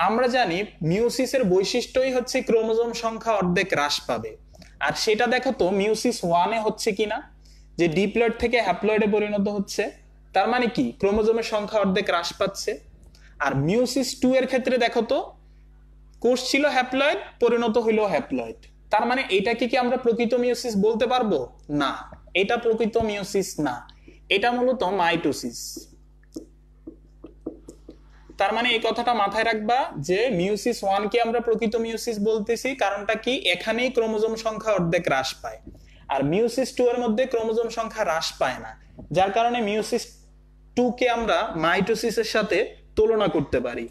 আমরা জানি মিউসিসের বৈশিষ্ট্যই হচ্ছে ক্রোমোজোম সংখ্যা অর্ধেক হ্রাস পাবে, আর সেটা দেখো তো মিউসিস ওয়ানে হচ্ছে কিনা, যে ডিপ্লয়েড থেকে হ্যাপ্লয়েডে পরিণত হচ্ছে, তার মানে কি ক্রোমোজোমের সংখ্যা অর্ধেক হ্রাস পাচ্ছে। আর মিউসিস টু এর ক্ষেত্রে দেখো তো কোষ ছিল হ্যাপ্লয়েড, পরিণত হইল হ্যাপ্লয়েড, তার মানে এটাকে কি আমরা প্রকৃত মিউসিস বলতে পারবো? না, এটা প্রকৃত মিউসিস না, এটা মূলত মাইটোসিস। তার মানে এই কথাটা মাথায় রাখবা যে মিউসিস ওয়ান কে আমরা প্রকৃত মিউসিস বলতেছি, কারণটা কি এখানেই ক্রোমোজোম সংখ্যা অর্ধেক হ্রাস পায়, আর মিউসিস টু এর মধ্যে ক্রোমোজোম সংখ্যা হ্রাস পায় না, যার কারণে মিউসিস টু কে আমরা মাইটোসিসের সাথে তুলনা করতে পারি।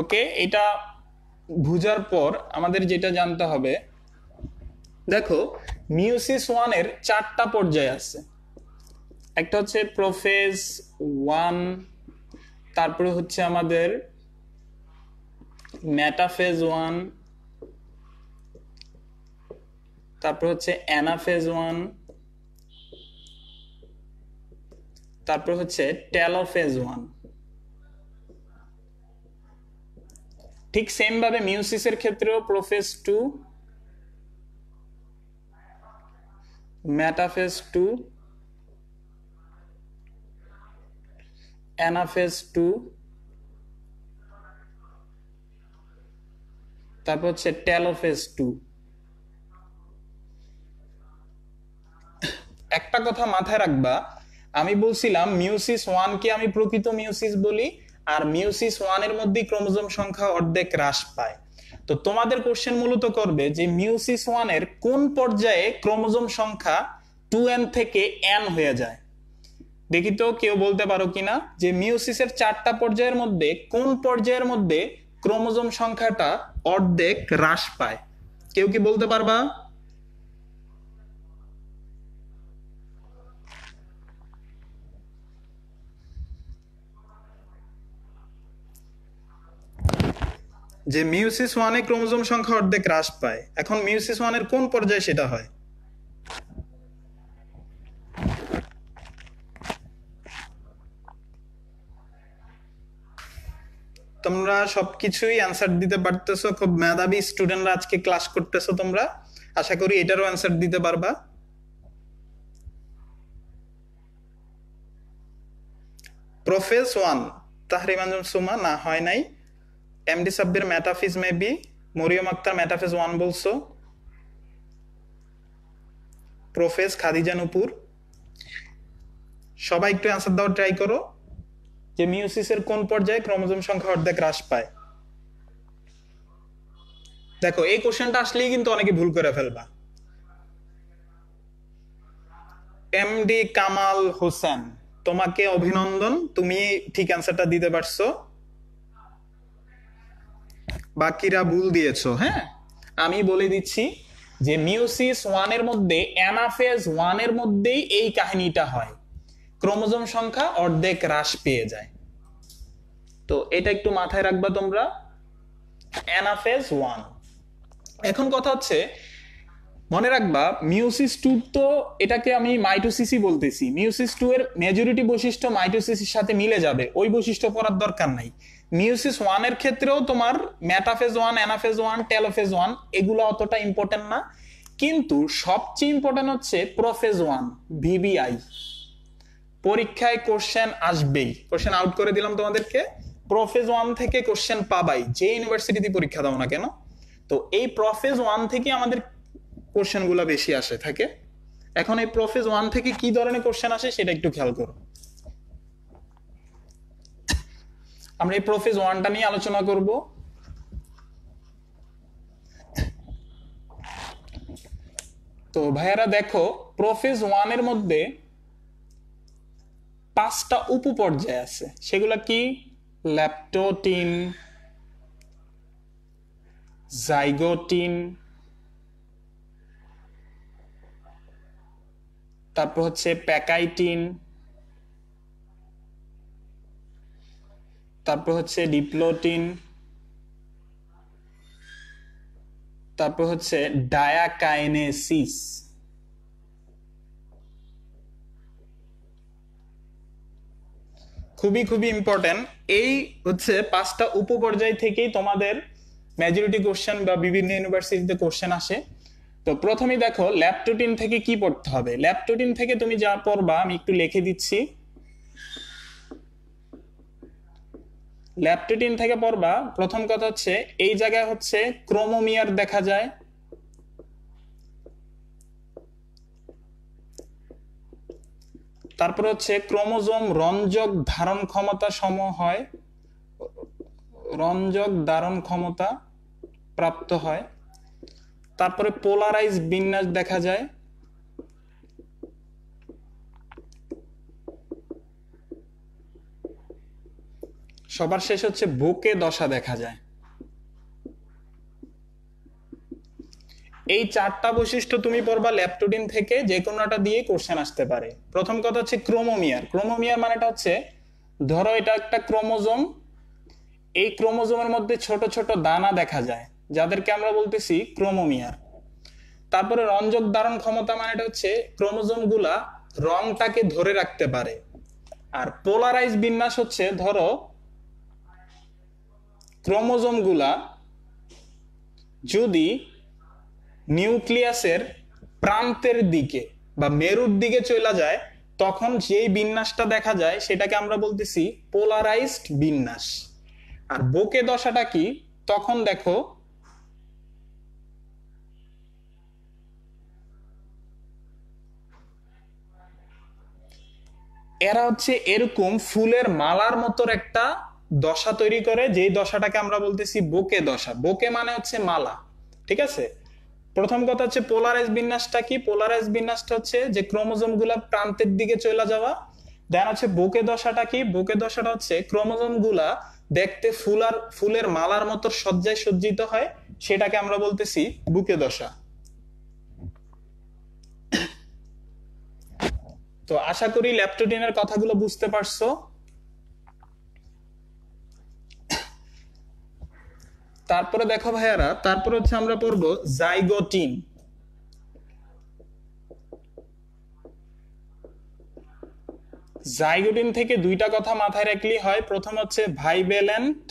ওকে, এটা বুঝার পর আমাদের যেটা জানতে হবে, দেখো মিউসিস ওয়ান এর চারটা পর্যায় আছে। একটা হচ্ছে প্রোফেজ ওয়ান, তারপরে হচ্ছে আমাদের মেটাফেজ ওয়ান, তারপর হচ্ছে অ্যানাফেজ ওয়ান, তারপর হচ্ছে টেলোফেজ ওয়ান। ঠিক সেম ভাবে মিউসিসের ক্ষেত্রেও prophase two, metaphase two, anaphase 2, তারপর হচ্ছে টেলোফেজ 2। একটা কথা মাথায় রাখবা, আমি বলছিলাম মিউসিস 1 কে আমি প্রকৃত মিউসিস বলি, আর মিউসিস 1 এর মধ্যে ক্রোমোজোম সংখ্যা অর্ধেক হ্রাস পায়। তো তোমাদের কোশ্চেন মূলত করবে যে মিউসিস 1 এর কোন পর্যায়ে ক্রোমোজোম সংখ্যা 2n থেকে n হয়ে যায়। দেখি তো কেউ বলতে পারো কিনা যে মিউসিসের 4টা পর্যায়ের মধ্যে কোন পর্যায়ের মধ্যে ক্রোমোজোম সংখ্যাটা অর্ধেক হ্রাস পায়? কেউ কি বলতে পারবা? যে মিউসিস 1 এ ক্রোমোজোম সংখ্যা অর্ধেক হ্রাস পায়, এখন মিউসিস 1 এর কোন পর্যায়ে সেটা হয়? তোমরা সবকিছুই অ্যানসার দিতে পারতেছো, খুব মেধাবী স্টুডেন্টরা আজকে ক্লাস করতেছো তোমরা, আশা করি এটারও অ্যানসার দিতে পারবা। প্রোফেজ 1 তাহরিমান সুমা না হয় নাই, এমডি সাব্বির মেটাফিজ মেবি, মরিয়ম আক্তার মেটাফিজ 1 বলছো, প্রোফেজ খাদিজা নূপুর। সবাই একটু অ্যানসার দেওয়ার ট্রাই করো যে মিউসিসের কোন পর্যায়ে ক্রোমোজোম সংখ্যা অর্ধেক হ্রাস পায়। দেখো এই কোশ্চেনটা আসলেই কিন্তু অনেকে ভুল করে ফেলবা। এমডি কামাল হোসেন, তোমাকে অভিনন্দন, তুমি ঠিক অ্যান্সারটা দিতে পারছো, বাকিরা ভুল দিয়েছো। হ্যাঁ, আমি বলে দিচ্ছি যে মিউসিস 1 এর মধ্যে অ্যানাফেজ 1 এর মধ্যেই এই কাহিনীটা হয়, ক্রোমোজোম সংখ্যা অর্ধেক হ্রাস পেয়ে যায়। তো এটা একটু মাথায় রাখবা তোমরা, অ্যানাফেজ 1। এখন কথা হচ্ছে মনে রাখবা মিউসিস 2 তো এটাকে আমি মাইটোসিসই বলতেছি, মিউসিস 2 এর মেজরিটি বৈশিষ্ট্য মাইটোসিসের সাথে মিলে যাবে, ওই বৈশিষ্ট্য পড়ার দরকার নাই। মিউসিস 1 এর ক্ষেত্রেও তোমার মেটাফেজ 1, অ্যানাফেজ 1, টেলোফেজ 1 এগুলো অতটা ইম্পর্টেন্ট না, কিন্তু সবচেয়ে ইম্পর্টেন্ট হচ্ছে প্রোফেজ 1, ভিভিআই। পরীক্ষায় কোশ্চেন আসবেই, কোশ্চেন আউট করে দিলাম তোমাদেরকে, প্রোফেজ 1 থেকে কোশ্চেন পাবাই যে ইউনিভার্সিটিতে পরীক্ষা দাও না কেন। তো এই প্রোফেজ 1 থেকে আমাদের কোশ্চেন গুলা বেশি আসে থাকে। এখন এই প্রোফেজ 1 থেকে কি ধরনের কোশ্চেন আসে সেটা একটু খেয়াল করো। আমরা এই প্রোফেজ 1টা নিয়ে আলোচনা করব। তো ভাইয়ারা দেখো প্রোফেজ 1 এর মধ্যে 5টা উপপর্যায় আছে, সেগুলা কি? ল্যাপটোটিন, জাইগোটিন, তারপর হচ্ছে প্যাকাইটিন, তারপর হচ্ছে ডিপ্লোটিন, তারপর হচ্ছে ডায়াকাইনেসিস। খুবই খুবই ইম্পর্টেন্ট, এই হচ্ছে 5টা উপপর্যায় থেকেই তোমাদের মেজরিটি কোশ্চেন বা বিভিন্ন ইউনিভার্সিটিতে কোশ্চেন আসে। তো প্রথমেই দেখো ল্যাপটোটিন থেকে কি পড়তে হবে। ল্যাপটোটিন থেকে তুমি যা পড়বা আমি একটু লিখে দিচ্ছি। ল্যাপটোটিন থেকে পড়বা, প্রথম কথা হচ্ছে এই জায়গায় হচ্ছে ক্রোমোমিয়ার দেখা যায়, তারপর হচ্ছে ক্রোমোজোম রঞ্জক ধারণ ক্ষমতা সম হয়, রঞ্জক ধারণ ক্ষমতা প্রাপ্ত হয়, তারপরে পোলারাইজ বিন্যাস দেখা যায়, সবার শেষ হচ্ছে বুকে দশা দেখা যায়। এই 4টা বৈশিষ্ট্য তুমি পড়বা ল্যাপটোটিন থেকে, যে কোনোটা দিয়ে কোশ্চেন আসতে পারে। প্রথম কথা হচ্ছে ক্রোমোমিয়ার। ক্রোমোমিয়ার মানেটা হচ্ছে ধরো এটা একটা ক্রোমোজোম, এই ক্রোমোজোমের মধ্যে ছোট ছোট দানা দেখা যায় যাদেরকে আমরা বলতেছি ক্রোমোমিয়ার। তারপরে রঞ্জক ধারণ ক্ষমতা মানেটা হচ্ছে ক্রোমোজোম গুলা রংটাকে ধরে রাখতে পারে। আর পোলারাইজ বিন্যাস হচ্ছে ধরো ক্রোমোজোম গুলা যদি নিউক্লিয়াসের প্রান্তের দিকে বা মেরুর দিকে চলে যায় তখন যেই বিন্যাসটা দেখা যায় সেটাকে আমরা বলতেছি পোলারাইজড বিন্যাস। আর বোকে দশাটা কি, তখন দেখো এরা হচ্ছে এরকম ফুলের মালার মতো একটা দশা তৈরি করে, যেই দশাটাকে আমরা বলতেছি বোকে দশা। বোকে মানে হচ্ছে মালা, ঠিক আছে। প্রথম কথা হচ্ছে পোলারাইজ বিন্যাসটা কি, পোলারাইজ বিন্যাসটা হচ্ছে যে ক্রোমোজোম গুলা প্রান্তের দিকে চলে যাওয়া। দেন হচ্ছে বোকে দশাটা কি, বোকে দশাটা হচ্ছে ক্রোমোজোম গুলা দেখতে ফুলের মালার মতো সজ্জায় সজ্জিত হয়, সেটাকে আমরা বলতেছি বুকে দশা। তো আশা করি ল্যাপটোডিনের কথাগুলো বুঝতে পারছো। তারপরে দেখো ভাইয়ারা, তারপরে হচ্ছে আমরা পড়বো জাইগোটিন। জাইগোটিন থেকে দুইটা কথা মাথায় রাখলেই হয়। প্রথম হচ্ছে ভাইভ্যালেন্ট,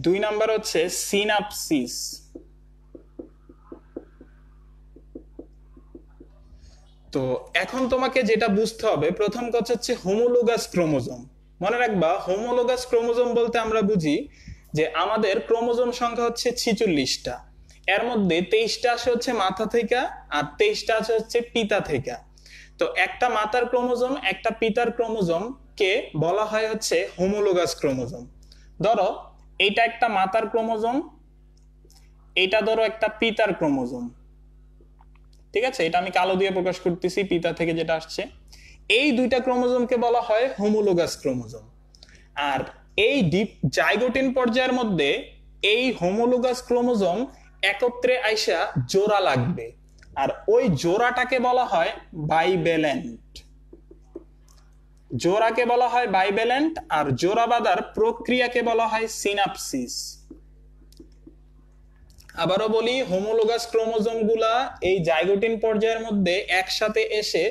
দুই নাম্বার হচ্ছে সিনাপসিস। তো এখন তোমাকে যেটা বুঝতে হবে, প্রথম কথা হচ্ছে হোমোলোগাস ক্রোমোজোম। মনে রাখবা, হোমোলোগাস ক্রোমোজোম বলতে আমরা বুঝি যে আমাদের ক্রোমোজোম সংখ্যা হচ্ছে 46টা, এর মধ্যে 23টা আসে হচ্ছে মাথা থেকে আর 23টা আসে হচ্ছে পিতা থেকে। তো একটা মাতার ক্রোমোজোম একটা পিতার ক্রোমোজোম কে বলা হয় হচ্ছে হোমোলোগাস ক্রোমোজোম। ধরো এইটা একটা মাতার ক্রোমোজোম, এটা ধরো একটা পিতার ক্রোমোজোম, ঠিক আছে। এটা আমি কালো দিয়ে প্রকাশ করতেছি, পিতা থেকে যেটা আসছে। এই দুইটা ক্রোমোজোমকে বলা হয় হোমোলোগাস ক্রোমোজোম। আর এই জাইগোটিন পর্যায়ের মধ্যে এই হোমোলোগাস ক্রোমোজোম একত্রে আইসা জোড়া লাগবে, আর ওই জোড়াটাকে বলা হয় বাইভ্যালেন্ট। জোড়াকে বলা হয় বাইভ্যালেন্ট, আর জোড়া বাঁধার প্রক্রিয়াকে বলা হয় সিনাপসিস। আবারও বলি, হোমোলোগাস ক্রোমোজোম গুলা এই জাইগোটিন পর্যায়ের মধ্যে একসাথে এসে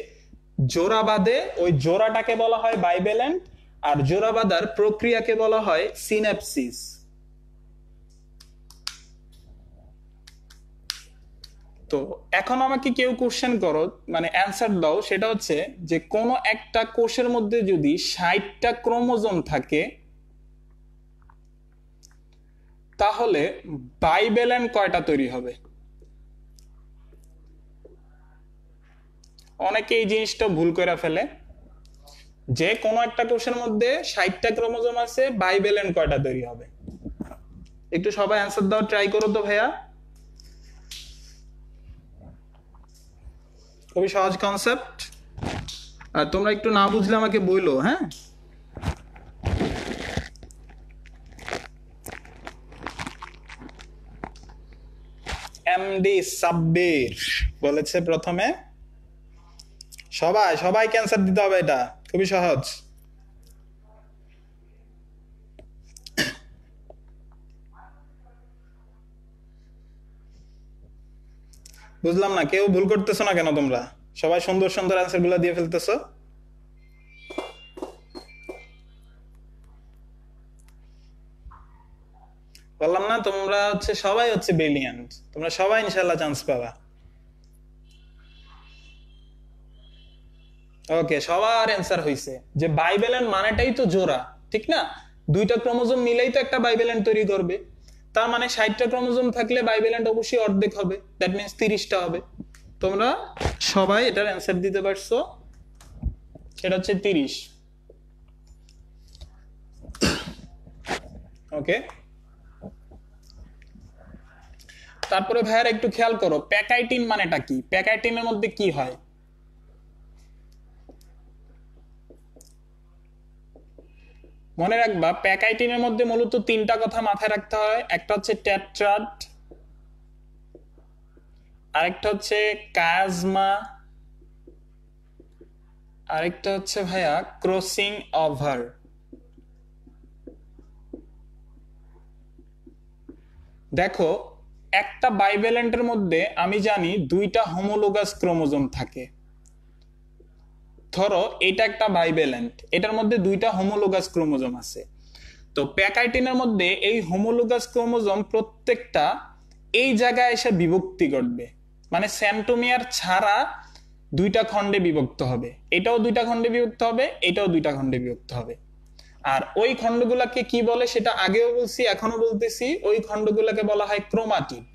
জোড়া বাঁধে, ওই জোড়াটাকে বলা হয় বাইভ্যালেন্ট, আর জোড়া বাঁধার প্রক্রিয়াকে বলা হয় সিনাপসিস। তো এখন আমাকে কেউ কোশ্চেন করো, মানে অ্যান্সার দাও, সেটা হচ্ছে যে কোন একটা কোষের মধ্যে যদি 60টা ক্রোমোজোম থাকে তাহলে বাইভ্যালেন্ট কয়টা তৈরি হবে? অনেকে এই জিনিসটা ভুল করে ফেলে, যে কোনো একটা কোষের মধ্যে 60টা ক্রোমোজোম আছে, বাইভ্যালেন্ট কয়টা তৈরি হবে? একটু সবাই অ্যান্সার দাও, ট্রাই করো তো ভাইয়া। খুবই সহজ কনসেপ্ট, আর তোমরা একটু না বুঝলে আমাকে বইলো, হ্যাঁ। এমডি সাব্বির বলেছে প্রথমে। সবাই ক্যান্সার দিতে হবে, এটা খুবই সহজ। বুঝলাম না, কেউ ভুল করতেছো না কেন? তোমরা সবাই সুন্দর সুন্দর অ্যান্সার গুলা দিয়ে ফেলতেছো। বললাম না, তোমরা হচ্ছে সবাই হচ্ছে ব্রিলিয়ান্ট, তোমরা সবাই ইনশাআল্লাহ চান্স পাবা। ওকে, সবার অ্যান্সার হইছে যে বাইভ্যালেন্ট মানেটাই তো জোড়া, ঠিক না? দুইটা ক্রোমোজোম মিলেই তো একটা বাইভ্যালেন্ট তৈরি করবে। তার মানে 60টা ক্রোমোজোম থাকলে বাইভ্যালেন্ট অবশ্যই অর্ধেক হবে, দ্যাট মিন্স 30টা হবে। তোমরা সবাই এটার অ্যান্সার দিতে পারছো, সেটা হচ্ছে 30। ওকে, তারপরে ভাইয়ার একটু খেয়াল করো, প্যাকাইটিন মানেটা কি? প্যাকাইটিনের মধ্যে কি হয়? মনে রাখবা, প্যাকাইটিনের মধ্যে মূলত তিনটা কথা মাথায় রাখতে হয়। একটা হচ্ছে টেট্রাড, আরেকটা হচ্ছে কাজমা, আরেকটা হচ্ছে ভাইয়া ক্রসিং ওভার। দেখো, একটা বাইভ্যালেন্টের মধ্যে আমি জানি দুইটা হোমোলোগাস ক্রোমোজোম থাকে। ধরো এটা একটা বাইভ্যালেন্ট, এটার মধ্যে দুইটা হোমোলোগাস ক্রোমোজোম আছে। তো প্যাকাইটিনের মধ্যে এই হোমোলোগাস ক্রোমোজোম প্রত্যেকটা এই জায়গায় এসে বিভক্তি ঘটবে। মানে সেন্ট্রোমিয়ার ছাড়া দুইটা খণ্ডে বিভক্ত হবে, এটাও দুইটা খণ্ডে বিভক্ত হবে, এটাও দুইটা খণ্ডে বিভক্ত হবে। আর ওই খণ্ডগুলোকে কি বলে সেটা আগেও বলছি, এখনো বলতেছি, ওই খণ্ডগুলোকে বলা হয় ক্রোমাটিড।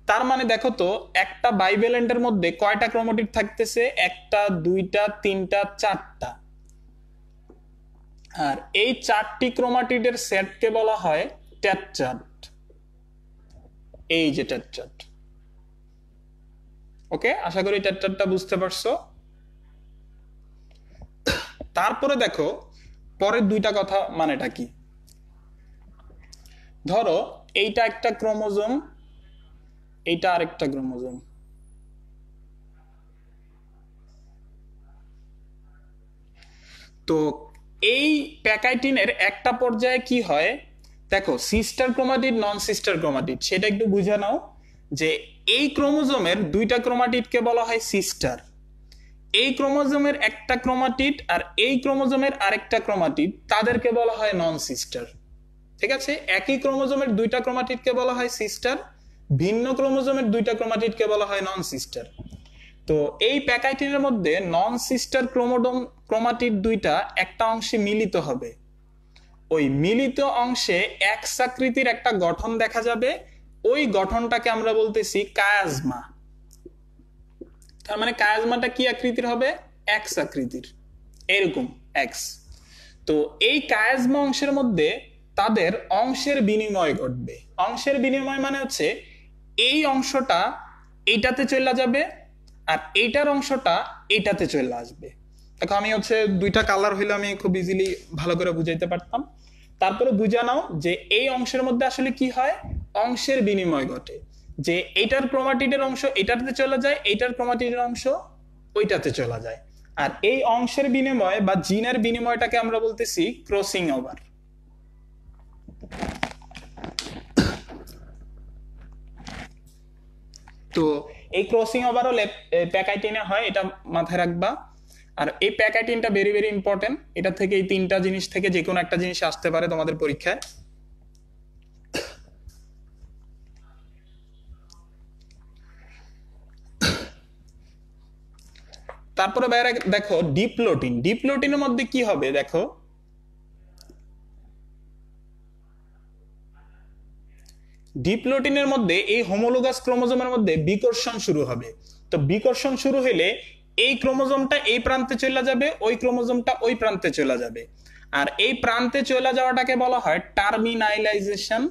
তার মানে দেখো তো একটা বাইভ্যালেন্টের মধ্যে কয়টা ক্রোমাটিড থাকতেছে? একটা, দুইটা, তিনটা, চারটা। আর এই চারটি ক্রোমাটিডের সেটকে বলা হয় টেট্রাড। এই যে টেট্রাড। ওকে, আশা করি টেট্রাডটা বুঝতে পারছো। তারপরে দেখো পরের দুইটা কথা মানেটা কি। ধরো এইটা একটা ক্রোমোজোম, এইটা আরেকটা ক্রোমোজোম। তো এই প্যাকাইটিনের একটা পর্যায়ে কি হয় দেখো, সিস্টার ক্রোমাটিড নন সিস্টার ক্রোমাটিড সেটা একটু বুঝে নাও। যে এই ক্রোমোজোমের দুইটা ক্রোমাটিডকে বলা হয় সিস্টার, এই ক্রোমোজোমের একটা ক্রোমাটিড আর এই ক্রোমোজোমের আরেকটা ক্রোমাটিড তাদেরকে বলা হয় নন সিস্টার। ঠিক আছে, একই ক্রোমোজোমের দুইটা ক্রোমাটিডকে বলা হয় সিস্টার, ভিন্ন ক্রোমোজোমের দুইটা ক্রোমাটিডকে বলা হয় নন সিস্টার। তো এই প্যাকাইটিনের মধ্যে নন সিস্টার ক্রোমাটিড দুইটা একটা অংশে মিলিত হবে, ওই মিলিত অংশে এক্স আকৃতির একটা গঠন দেখা যাবে, ওই গঠনটাকে আমরা বলতেছি কায়াজমা। তার মানে কায়াজমাটা কি আকৃতির হবে? এক্স আকৃতির, এরকম এক্স। তো এই কায়াজমা অংশের মধ্যে তাদের অংশের বিনিময় ঘটবে। অংশের বিনিময় মানে হচ্ছে এই অংশটা এইটাতে চলে যাবে আর এইটার অংশটা এইটাতে চলে আসবে। দেখো আমি হচ্ছে দুইটা কালার হইলে আমি খুব ইজিলি ভালো করে বুঝাইতে পারতাম। তারপরে বুঝা নাও যে এই অংশের মধ্যে আসলে কি হয়, অংশের বিনিময় ঘটে। যে এইটার ক্রোমাটিডের অংশ এটাতে চলে যায়, এইটার ক্রোমাটিডের অংশ ওইটাতে চলে যায়। আর এই অংশের বিনিময় বা জিনের বিনিময়টাকে আমরা বলতেছি ক্রসিং ওভার। তো এই ক্রসিং ওভারও প্যাকাইটিনে হয়, এটা মাথায় রাখবা। আর এই প্যাকাইটিনটা ভেরি ভেরি ইম্পর্টেন্ট, এটা থেকে এই তিনটা জিনিস থেকে যে কোনো একটা জিনিস আসতে পারে তোমাদের পরীক্ষায়। তারপরে বাইরে দেখো ডিপ্লোটিন। ডিপ্লোটিনের মধ্যে কি হবে দেখো, ডিপ্লোটিনের মধ্যে এই হোমোলোগাস ক্রোমোজোমের মধ্যে বিকর্ষণ শুরু হবে। তো বিকর্ষণ শুরু হলে এই ক্রোমোজোমটা এই প্রান্তে চলে যাবে, ওই ক্রোমোজোমটা ওই প্রান্তে চলে যাবে। আর এই প্রান্তে চলে যাওয়াটাকে বলা হয় টার্মিনালাইজেশন।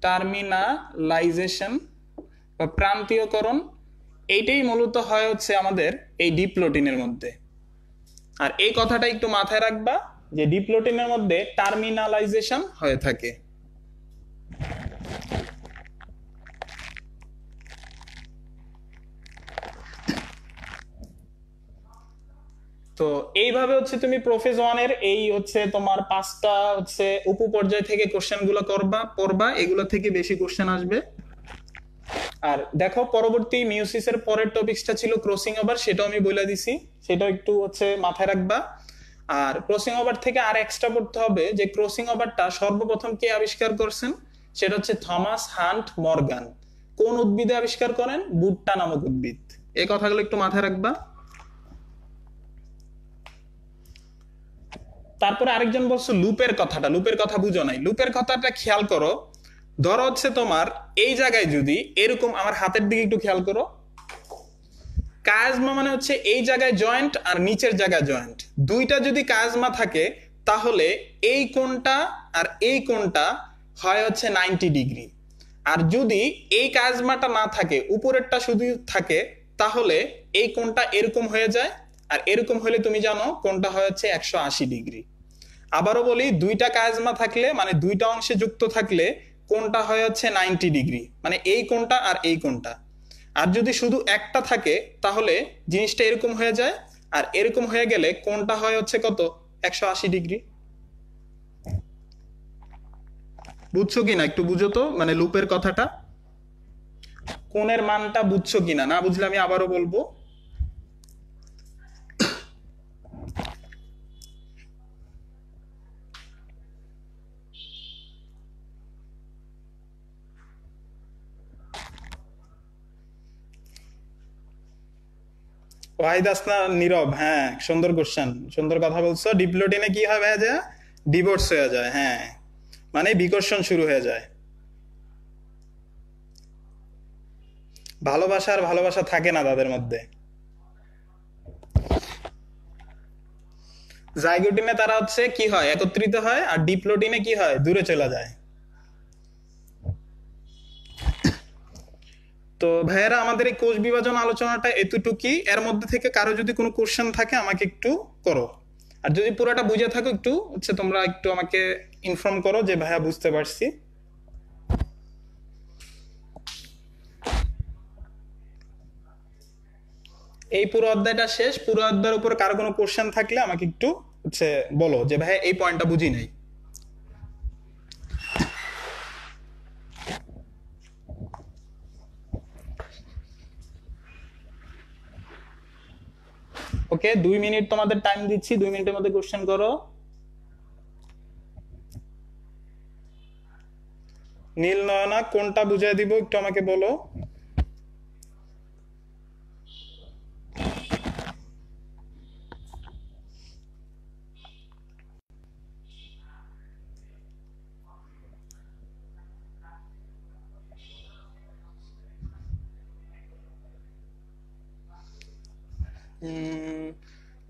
টার্মিনালাইজেশন বা প্রান্তীয়করণ, এইটাই মূলত হয় হচ্ছে আমাদের এই ডিপ্লোটিনের মধ্যে। আর এই কথাটা একটু মাথায় রাখবা যে ডিপ্লোটিনের মধ্যে টার্মিনালাইজেশন হয়ে থাকে। তো এইভাবে হচ্ছে তুমি প্রোফেজ ওয়ানের এই হচ্ছে তোমার পাঁচটা হচ্ছে উপপর্যায় থেকে কোশ্চেন গুলো পড়বা, এগুলো থেকে বেশি কোশ্চেন আসবে। আর দেখো পরবর্তী মিউসিসের পরের টপিকসটা ছিল ক্রসিং ওভার, সেটাও আমি বলে দিছি, সেটাও একটু হচ্ছে মাথায় রাখবা। আর ক্রসিং ওভার থেকে আর এক্সট্রা পড়তে হবে যে ক্রসিং ওভারটা সর্বপ্রথম কে আবিষ্কার করছেন, সেটা হচ্ছে থমাস হান্ট মর্গান। কোন উদ্ভিদে আবিষ্কার করেন? ভুট্টা নামক উদ্ভিদ। এই কথাগুলো একটু মাথায় রাখবা। তারপরে আরেকজন বলছো লুপের কথাটা, লুপের কথা বুঝো নাই। লুপের কথাটা খেয়াল করো, ধরো হচ্ছে তোমার এই জায়গায় যদি এরকম, আমার হাতের দিকে একটু খেয়াল করো, কায়াজমা মানে হচ্ছে এই জায়গায় জয়েন্ট আর নিচের জায়গায় জয়েন্ট, দুইটা যদি কায়াজমা থাকে তাহলে এই কোণটা আর এই কোণটা হয় হচ্ছে 90 ডিগ্রি। আর যদি এই কায়াজমাটা না থাকে, উপরেরটা শুধু থাকে, তাহলে এই কোণটা এরকম হয়ে যায়, আর এরকম হলে তুমি জানো কোণটা হয় হচ্ছে 180 ডিগ্রি। আবারও বলি, দুইটা কায়াজমা থাকলে মানে দুইটা অংশে যুক্ত থাকলে কোণটা হয় হচ্ছে 90 ডিগ্রি, মানে এই কোণটা আর এই কোণটা। আর যদি শুধু একটা থাকে তাহলে জিনিসটা এরকম হয়ে যায়, আর এরকম হয়ে গেলে কোণটা হয় হচ্ছে কত? 180 ডিগ্রি। বুঝছো কিনা একটু বুঝো তো, মানে লুপের কথাটা কোণের মানটা বুঝছো কিনা, না বুঝলে আমি আবারও বলবো। ওয়াহিদ আসনা নীরব, হ্যাঁ সুন্দর কোশ্চেন, সুন্দর কথা বলছো। ডিপ্লোটিনে কি হয় ভাইয়া, যায় ডিভোর্স হয়ে যায়, হ্যাঁ মানে বিকর্ষণ শুরু হয়ে যায়, ভালোবাসা আর ভালোবাসা থাকে না তাদের মধ্যে। জাইগোটিনে তারা হচ্ছে কি হয়, একত্রিত হয়, আর ডিপ্লোটিনে কি হয়, দূরে চলে যায়। তো ভাইয়েরা, আমাদের এই কোষ বিভাজন আলোচনাটা এতটুকুই। এর মধ্যে থেকে কারো যদি কোনো কোশ্চেন থাকে আমাকে একটু করো, আর যদি পুরোটা বুঝে থাকো একটু হচ্ছে তোমরা একটু আমাকে ইনফর্ম করো যে ভাইয়া বুঝতে পারছি। এই পুরো অধ্যায়টা শেষ, পুরো অধ্যায়ের উপর কারো কোনো কোশ্চেন থাকলে আমাকে একটু হচ্ছে বলো যে ভাইয়া এই পয়েন্টটা বুঝি নাই। ওকে, 2 মিনিট তোমাদের টাইম দিচ্ছি, 2 মিনিটের মধ্যে কোশ্চেন করো। নীল নয়না কোনটা বুঝিয়ে দিব একটু আমাকে বলো।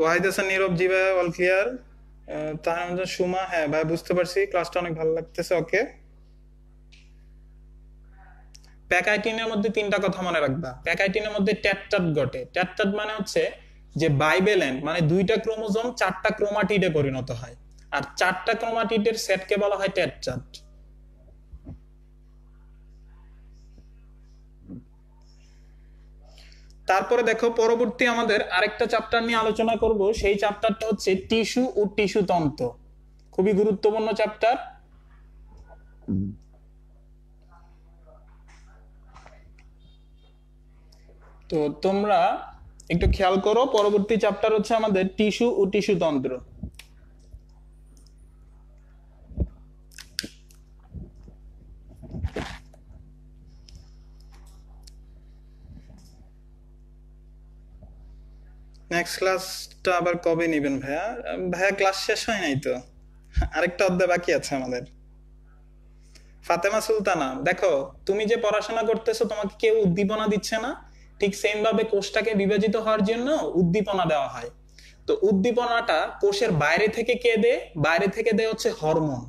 ওয়াহিদ হাসান নীরব, জি ভাই অল ক্লিয়ার। তাহলে সুমা, হ্যাঁ ভাই বুঝতে পারছি, ক্লাসটা অনেক ভালো লাগতেছে, ওকে। প্যাকাইটিনের মধ্যে তিনটা কথা মনে রাখবা। প্যাকাইটিনের মধ্যে ট্যাটটাট ঘটে। ট্যাটটাট মানে হচ্ছে যে বাইবেলেন্ট, মানে দুইটা ক্রোমোজোম চারটা ক্রোমাটিডে পরিণত হয়, আর চারটা ক্রোমাটিডের সেটকে বলা হয় ট্যাটটাট। তারপরে দেখো, পরবর্তী আমাদের আরেকটা চ্যাপ্টার নিয়ে আলোচনা করব, সেই চ্যাপ্টারটা হচ্ছে টিস্যু ও টিস্যু তন্ত্র। খুবই গুরুত্বপূর্ণ চ্যাপ্টার। তো তোমরা একটু খেয়াল করো, পরবর্তী চ্যাপ্টার হচ্ছে আমাদের টিস্যু ও টিস্যু তন্ত্র। নেক্সট ক্লাসটা আবার কবে নেবেন ভাইয়া? ভাইয়া ক্লাস শেষ হয় নাই তো, আরেকটা অধ্যায় বাকি আছে আমাদের। ফাতেমা সুলতানা, দেখো তুমি যে পড়াশোনা করতেছো তোমাকে কেউ উদ্দীপনা দিচ্ছে না, ঠিক সেম ভাবে কোষটাকে বিভাজিত হওয়ার জন্য উদ্দীপনা দেওয়া হয়। তো উদ্দীপনাটা কোষের বাইরে থেকে কে দেয়? বাইরে থেকে দেয় হচ্ছে হরমোন।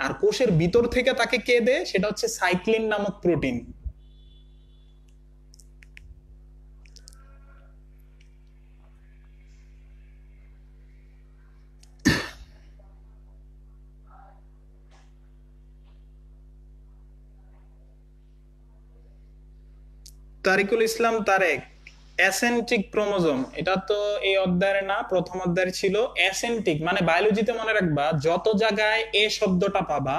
আর কোষের ভিতর থেকে তাকে কে দেয়? সেটা হচ্ছে সাইক্লিন নামক প্রোটিন। তারিকুল ইসলাম তারেক, অ্যাসেন্টিক ক্রোমোজোম, এটা তো এই অধ্যায়ের না, প্রথম অধ্যায়ের ছিল। অ্যাসেন্টিক মানে বায়োলজিতে মনে রাখবা, যত জায়গায় এ শব্দটা পাবা,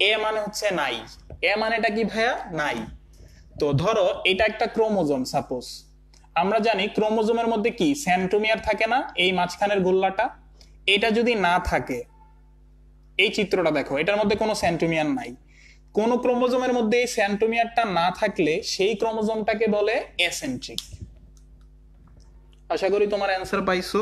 এ মানে হচ্ছে নাই। এ মানেটা কি ভাইয়া? নাই। তো ধরো এটা একটা ক্রোমোজোম সাপোজ, আমরা জানি ক্রোমোজোমের মধ্যে কি সেন্ট্রোমিয়ার থাকে না, এই মাঝখানের গোল্লাটা। এটা যদি না থাকে, এই চিত্রটা দেখো, এটার মধ্যে কোনো সেন্ট্রোমিয়ার নাই। কোন ক্রোমোজোমের মধ্যে এই সেন্ট্রোমিয়ারটা না থাকলে সেই ক্রোমোজোমটাকে বলে অ্যাসেন্ট্রিক। আশা করি তোমার অ্যান্সার পাইছো।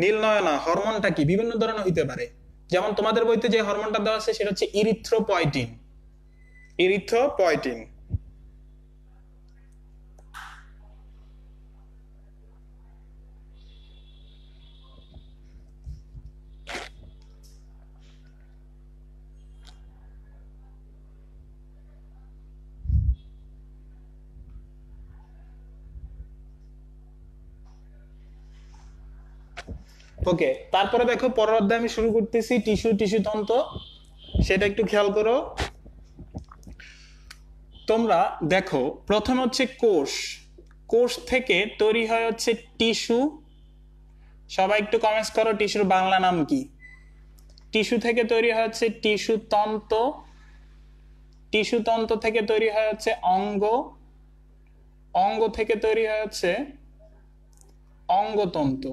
নীল নয়না, হরমোনটা কি? বিভিন্ন ধরনের হইতে পারে, যেমন তোমাদের বইতে যে হরমোনটা দেওয়া আছে সেটা হচ্ছে ইরিথ্রোপয়েটিন। ইরিথ্রোপয়েটিন। ওকে, তারপরে দেখো পরের অধ্যায় আমি শুরু করতেছি, টিস্যু টিস্যু তন্ত্র, সেটা একটু খেয়াল করো। তোমরা দেখো, প্রথম হচ্ছে কোষ। কোষ থেকে তৈরি হয় হচ্ছে টিস্যু। সবাই একটু কমেন্টস করো, টিস্যুর বাংলা নাম কি? টিস্যু থেকে তৈরি হয় হচ্ছে টিস্যু তন্তু। টিস্যু তন্তু থেকে তৈরি হয় হচ্ছে অঙ্গ। অঙ্গ থেকে তৈরি হয় হচ্ছে অঙ্গতন্তু।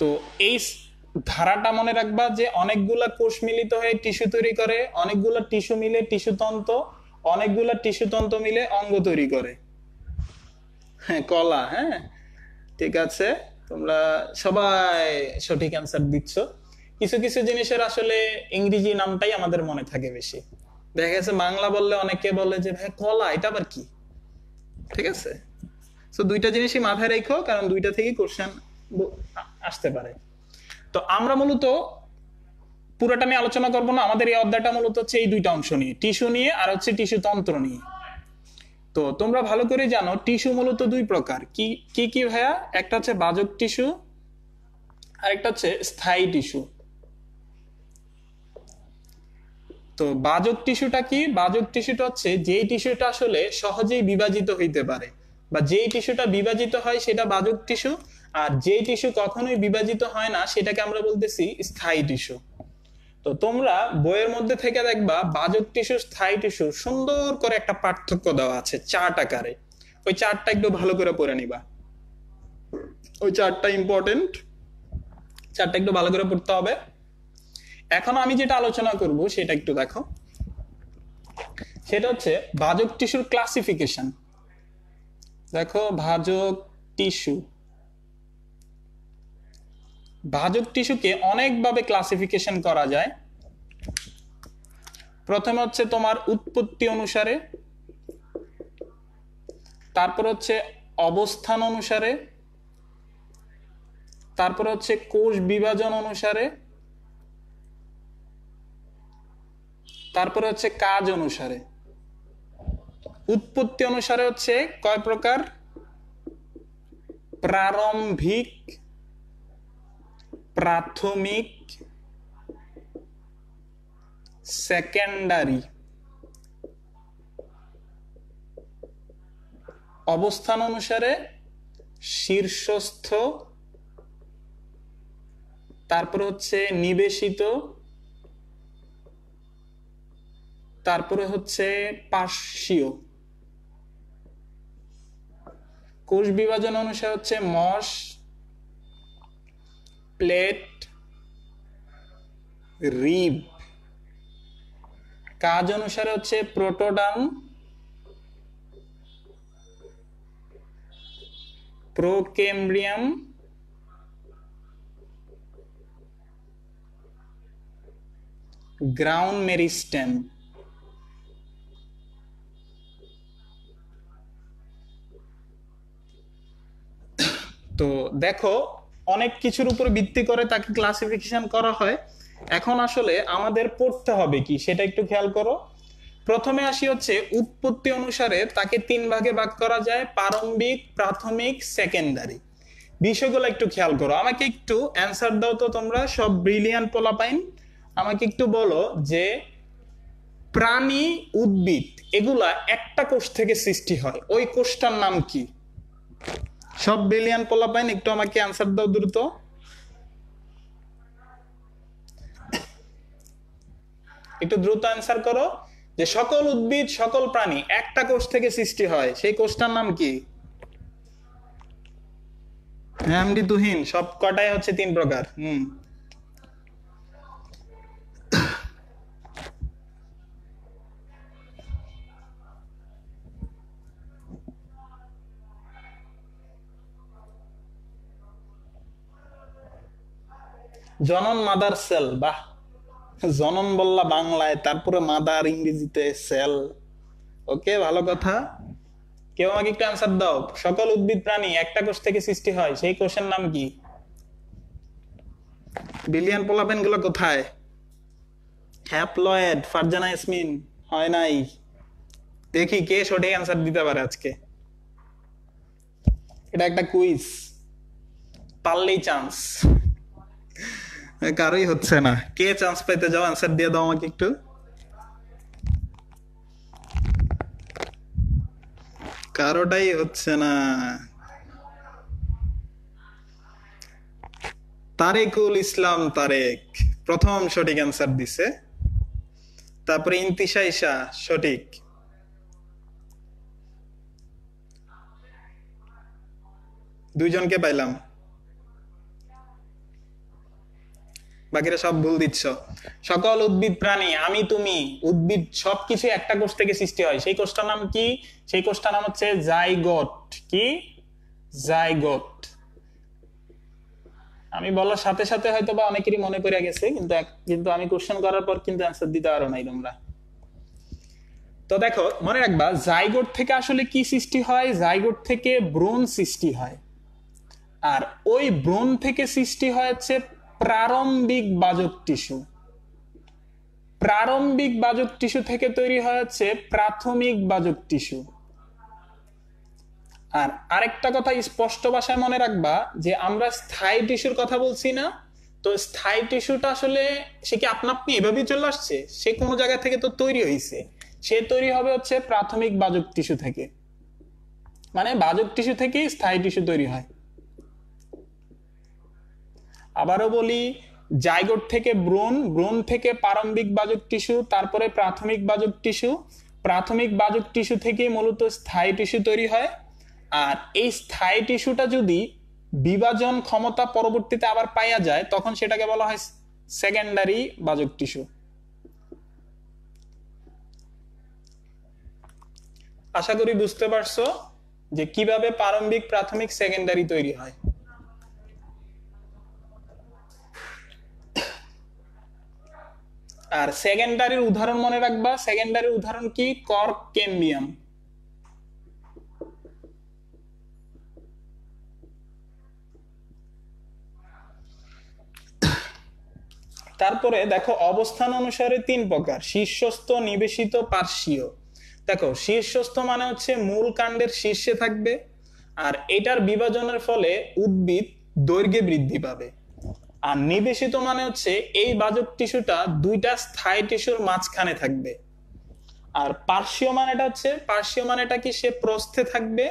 তো এই ধারাটা মনে রাখবা যে অনেকগুলা কোষ মিলিত হয়ে টিস্যু তৈরি করে, অনেকগুলা টিস্যু মিলে টিস্যু তন্তু, অনেকগুলা টিস্যু তন্তু মিলে অঙ্গ তৈরি করে। হ্যাঁ, কলা। হ্যাঁ, ঠিক আছে, তোমরা সবাই সঠিক অ্যান্সার দিচ্ছ। কিছু কিছু জিনিসের আসলে ইংরেজি নামটাই আমাদের মনে থাকে বেশি। দেখা গেছে বাংলা বললে অনেকে বলে যে ভাই কলা, এটা আবার কি। ঠিক আছে, তো দুইটা জিনিসই মাথায় রেখো, কারণ দুইটা থেকেই কোশ্চেন আসতে পারে। তো আমরা মূলত পুরোটা নিয়ে আলোচনা করবো না, আমাদের এই অধ্যায়টা মূলত হচ্ছে এই দুইটা অংশ নিয়ে, টিস্যু নিয়ে আর হচ্ছে টিস্যু তন্ত্র নিয়ে। তো তোমরা ভালো করে জানো টিস্যু মূলত দুই প্রকার। কি কি কি ভাইয়া? একটা হচ্ছে বাজক টিস্যু আর একটা হচ্ছে স্থায়ী টিস্যু। তো বাজক টিস্যুটা কি? বাজক টিস্যুটা হচ্ছে যেই টিস্যুটা আসলে সহজেই বিভাজিত হইতে পারে, বা যেই টিস্যুটা বিভাজিত হয় সেটা বাজক টিস্যু, আর যেই টিস্যু কখনোই বিভাজিত হয় না সেটাকে আমরা বলতেছি স্থায়ী টিস্যু। তো তোমরা বইয়ের মধ্যে থেকে দেখবা বাজক টিস্যু স্থায়ী টিস্যু সুন্দর করে একটা পার্থক্য দেওয়া আছে চার্ট আকারে। ওই চার্টটা একটু ভালো করে পড়ে নিবা, ওই চার্টটা ইম্পর্টেন্ট, চার্টটা একটু ভালো করে পড়তে হবে। এখন আমি যেটা আলোচনা করব সেটা একটু দেখো, সেটা হচ্ছে ভাজক টিস্যুর ক্লাসিফিকেশন। দেখো, ভাজক টিস্যু, ভাজক টিস্যুকে অনেকভাবে ক্লাসিফিকেশন করা যায়। প্রথমে হচ্ছে তোমার উৎপত্তি অনুসারে, তারপর হচ্ছে অবস্থান অনুসারে, তারপর হচ্ছে কোষ বিভাজন অনুসারে, তারপরে হচ্ছে কাজ অনুসারে। উৎপত্তি অনুসারে হচ্ছে কয় প্রকার? প্রারম্ভিক, প্রাথমিক, সেকেন্ডারি। অবস্থান অনুসারে শীর্ষস্থ, তারপরে হচ্ছে নিবেশিত, তারপরে হচ্ছে পার্শ্বীয়। কোষ বিভাজন অনুসারে হচ্ছে মস, প্লেট, রিব। কাজ অনুসারে হচ্ছে প্রোটোডার্ম, প্রোকেম্ব্রিয়াম, গ্রাউন্ড মেরিস্টেম। তো দেখো, অনেক কিছুর উপর ভিত্তি করে তাকে ক্লাসিফিকেশন করা হয়। এখন আসলে আমাদের পড়তে হবে কি সেটা একটু খেয়াল করো। প্রথমে আসি হচ্ছে উৎপত্তি অনুসারে তাকে তিন ভাগে ভাগ করা যায়, প্রারম্ভিক, প্রাথমিক, সেকেন্ডারি। বিষয়গুলো একটু খেয়াল করো, আমাকে একটু অ্যান্সার দাও তো তোমরা সব ব্রিলিয়ান্ট পোলাপাইন। আমাকে একটু বলো যে প্রাণী, উদ্ভিদ এগুলা একটা কোষ থেকে সৃষ্টি হয়, ওই কোষটার নাম কি? সব বিলিয়ন পোলাপাইন একটু আমাকে অ্যান্সার দাও দ্রুত। একটু দ্রুত অ্যান্সার করো যে সকল উদ্ভিদ, সকল প্রাণী একটা কোষ থেকে সৃষ্টি হয়, সেই কোষটার নাম কি? এমডি তুহিন, সব কটাই হচ্ছে তিন প্রকার। জনন, মাদার, সেল। বাহ, জনন বললা বাংলায়, তারপরে মাদার ইংরেজিতে, সেল। ওকে, ভালো কথা। কেউ আমাকে একটু অ্যান্সার দাও, সকল উদ্ভিদ প্রাণী একটা কোষ থেকে সৃষ্টি হয়, সেই কোষের নাম কি? বিলিয়ন পোলাপেন গুলো কোথায়? হ্যাপ্লয়েড, ফারজানা ইয়াসমিন। হয় নাই। দেখি কে সঠিক অ্যান্সার দিতে পারে আজকে। এটা একটা কুইজ, পারলেই চান্স, কারোই হচ্ছে না। কে চান্স পাইতে যাও, অ্যান্সার দিয়ে দাও আমাকে একটু। কারোটাই হচ্ছে না। তারেকুল ইসলাম তারেক প্রথম সঠিক অ্যান্সার দিছে, তারপরে ইন্তিশা ইশা সঠিক। দুইজনকে পাইলাম। বাকিরা সব ভুল দিচ্ছ। সকল উদ্ভিদ প্রাণী আমি তুমি উদ্ভিদ সবকিছু একটা কোষ থেকে সৃষ্টি হয়। সেই কোষটার নাম কি? সেই কোষটার নাম হচ্ছে জাইগোট। কি? জাইগোট। আমি বলার সাথে সাথে হয়তো বা অনেকেরই মনে পড়ে গেছে, কিন্তু আমি কোশ্চেন করার পর কিন্তু অ্যান্সার দিতে পারো নাই তোমরা। তো দেখো মনে রাখবা জাইগোট থেকে আসলে কি সৃষ্টি হয়? জাইগোট থেকে ভ্রূণ সৃষ্টি হয়, আর ওই ভ্রূণ থেকে সৃষ্টি হয়েছে প্রারম্ভিক বাজক টিস্যু। প্রারম্ভিক বাজক টিস্যু থেকে তৈরি হয়েছে প্রাথমিক বাজক টিস্যু। আর আরেকটা কথা স্পষ্ট ভাষায় মনে রাখবা যে আমরা স্থায়ী টিস্যুর কথা বলছি না। তো স্থায়ী টিস্যুটা আসলে সে কি আপনা আপনি এভাবেই চলে আসছে? সে কোনো জায়গা থেকে তো তৈরি হয়েছে। সে তৈরি হবে হচ্ছে প্রাথমিক বাজক টিস্যু থেকে, মানে বাজক টিস্যু থেকেই স্থায়ী টিস্যু তৈরি হয়। আবারও বলি, জাইগোট থেকে ভ্রূণ, ভ্রূণ থেকে প্রারম্ভিক বাজক টিস্যু, তারপরে প্রাথমিক বাজক টিস্যু, প্রাথমিক বাজক টিস্যু থেকে মূলত স্থায়ী টিস্যু তৈরি হয়। আর এই স্থায়ী টিস্যুটা যদি বিভাজন ক্ষমতা পরবর্তীতে আবার পাওয়া যায় তখন সেটাকে বলা হয় সেকেন্ডারি বাজক টিস্যু। আশা করি বুঝতে পারছো যে কিভাবে প্রারম্ভিক, প্রাথমিক, সেকেন্ডারি তৈরি হয়। আর সেকেন্ডারির উদাহরণ মনে রাখবা। সেকেন্ডারির উদাহরণ কি? কর্ক ক্যাম্বিয়াম। তারপরে দেখো অবস্থান অনুসারে তিন প্রকার: শীর্ষস্থ, নিবেশিত, পার্শ্বীয়। দেখো শীর্ষস্থ মানে হচ্ছে মূল কাণ্ডের শীর্ষে থাকবে, আর এটার বিভাজনের ফলে উদ্ভিদ দৈর্ঘ্যে বৃদ্ধি পাবে। আর নিবেশিত মানে হচ্ছে এই বাজক টিস্যুটা দুইটা স্থায়ী টিস্যুর মাঝখানে থাকবে। আর পার্শ্বীয় মানেটা কি? সে প্রস্থে থাকবে,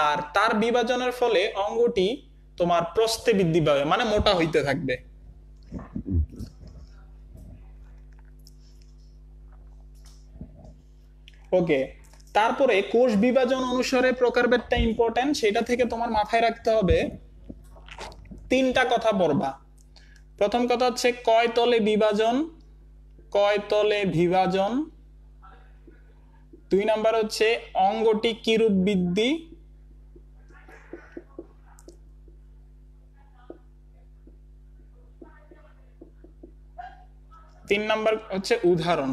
আর তার বিভাজনের ফলে অঙ্গটি তোমার প্রস্থে বৃদ্ধি পাবে, মানে মোটা হইতে থাকবে। ওকে, তারপরে কোষ বিভাজন অনুসারে প্রকারভেদটা ইম্পর্টেন্ট, সেটা থেকে তোমার মাথায় রাখতে হবে তিনটা কথা পড়বা। প্রথম কথা হচ্ছে কয় তলে বিভাজন, কয় তলে বিভাজন। 2 নাম্বার হচ্ছে অঙ্গটি কিরূপ বৃদ্ধি। 3 নাম্বার হচ্ছে উদাহরণ।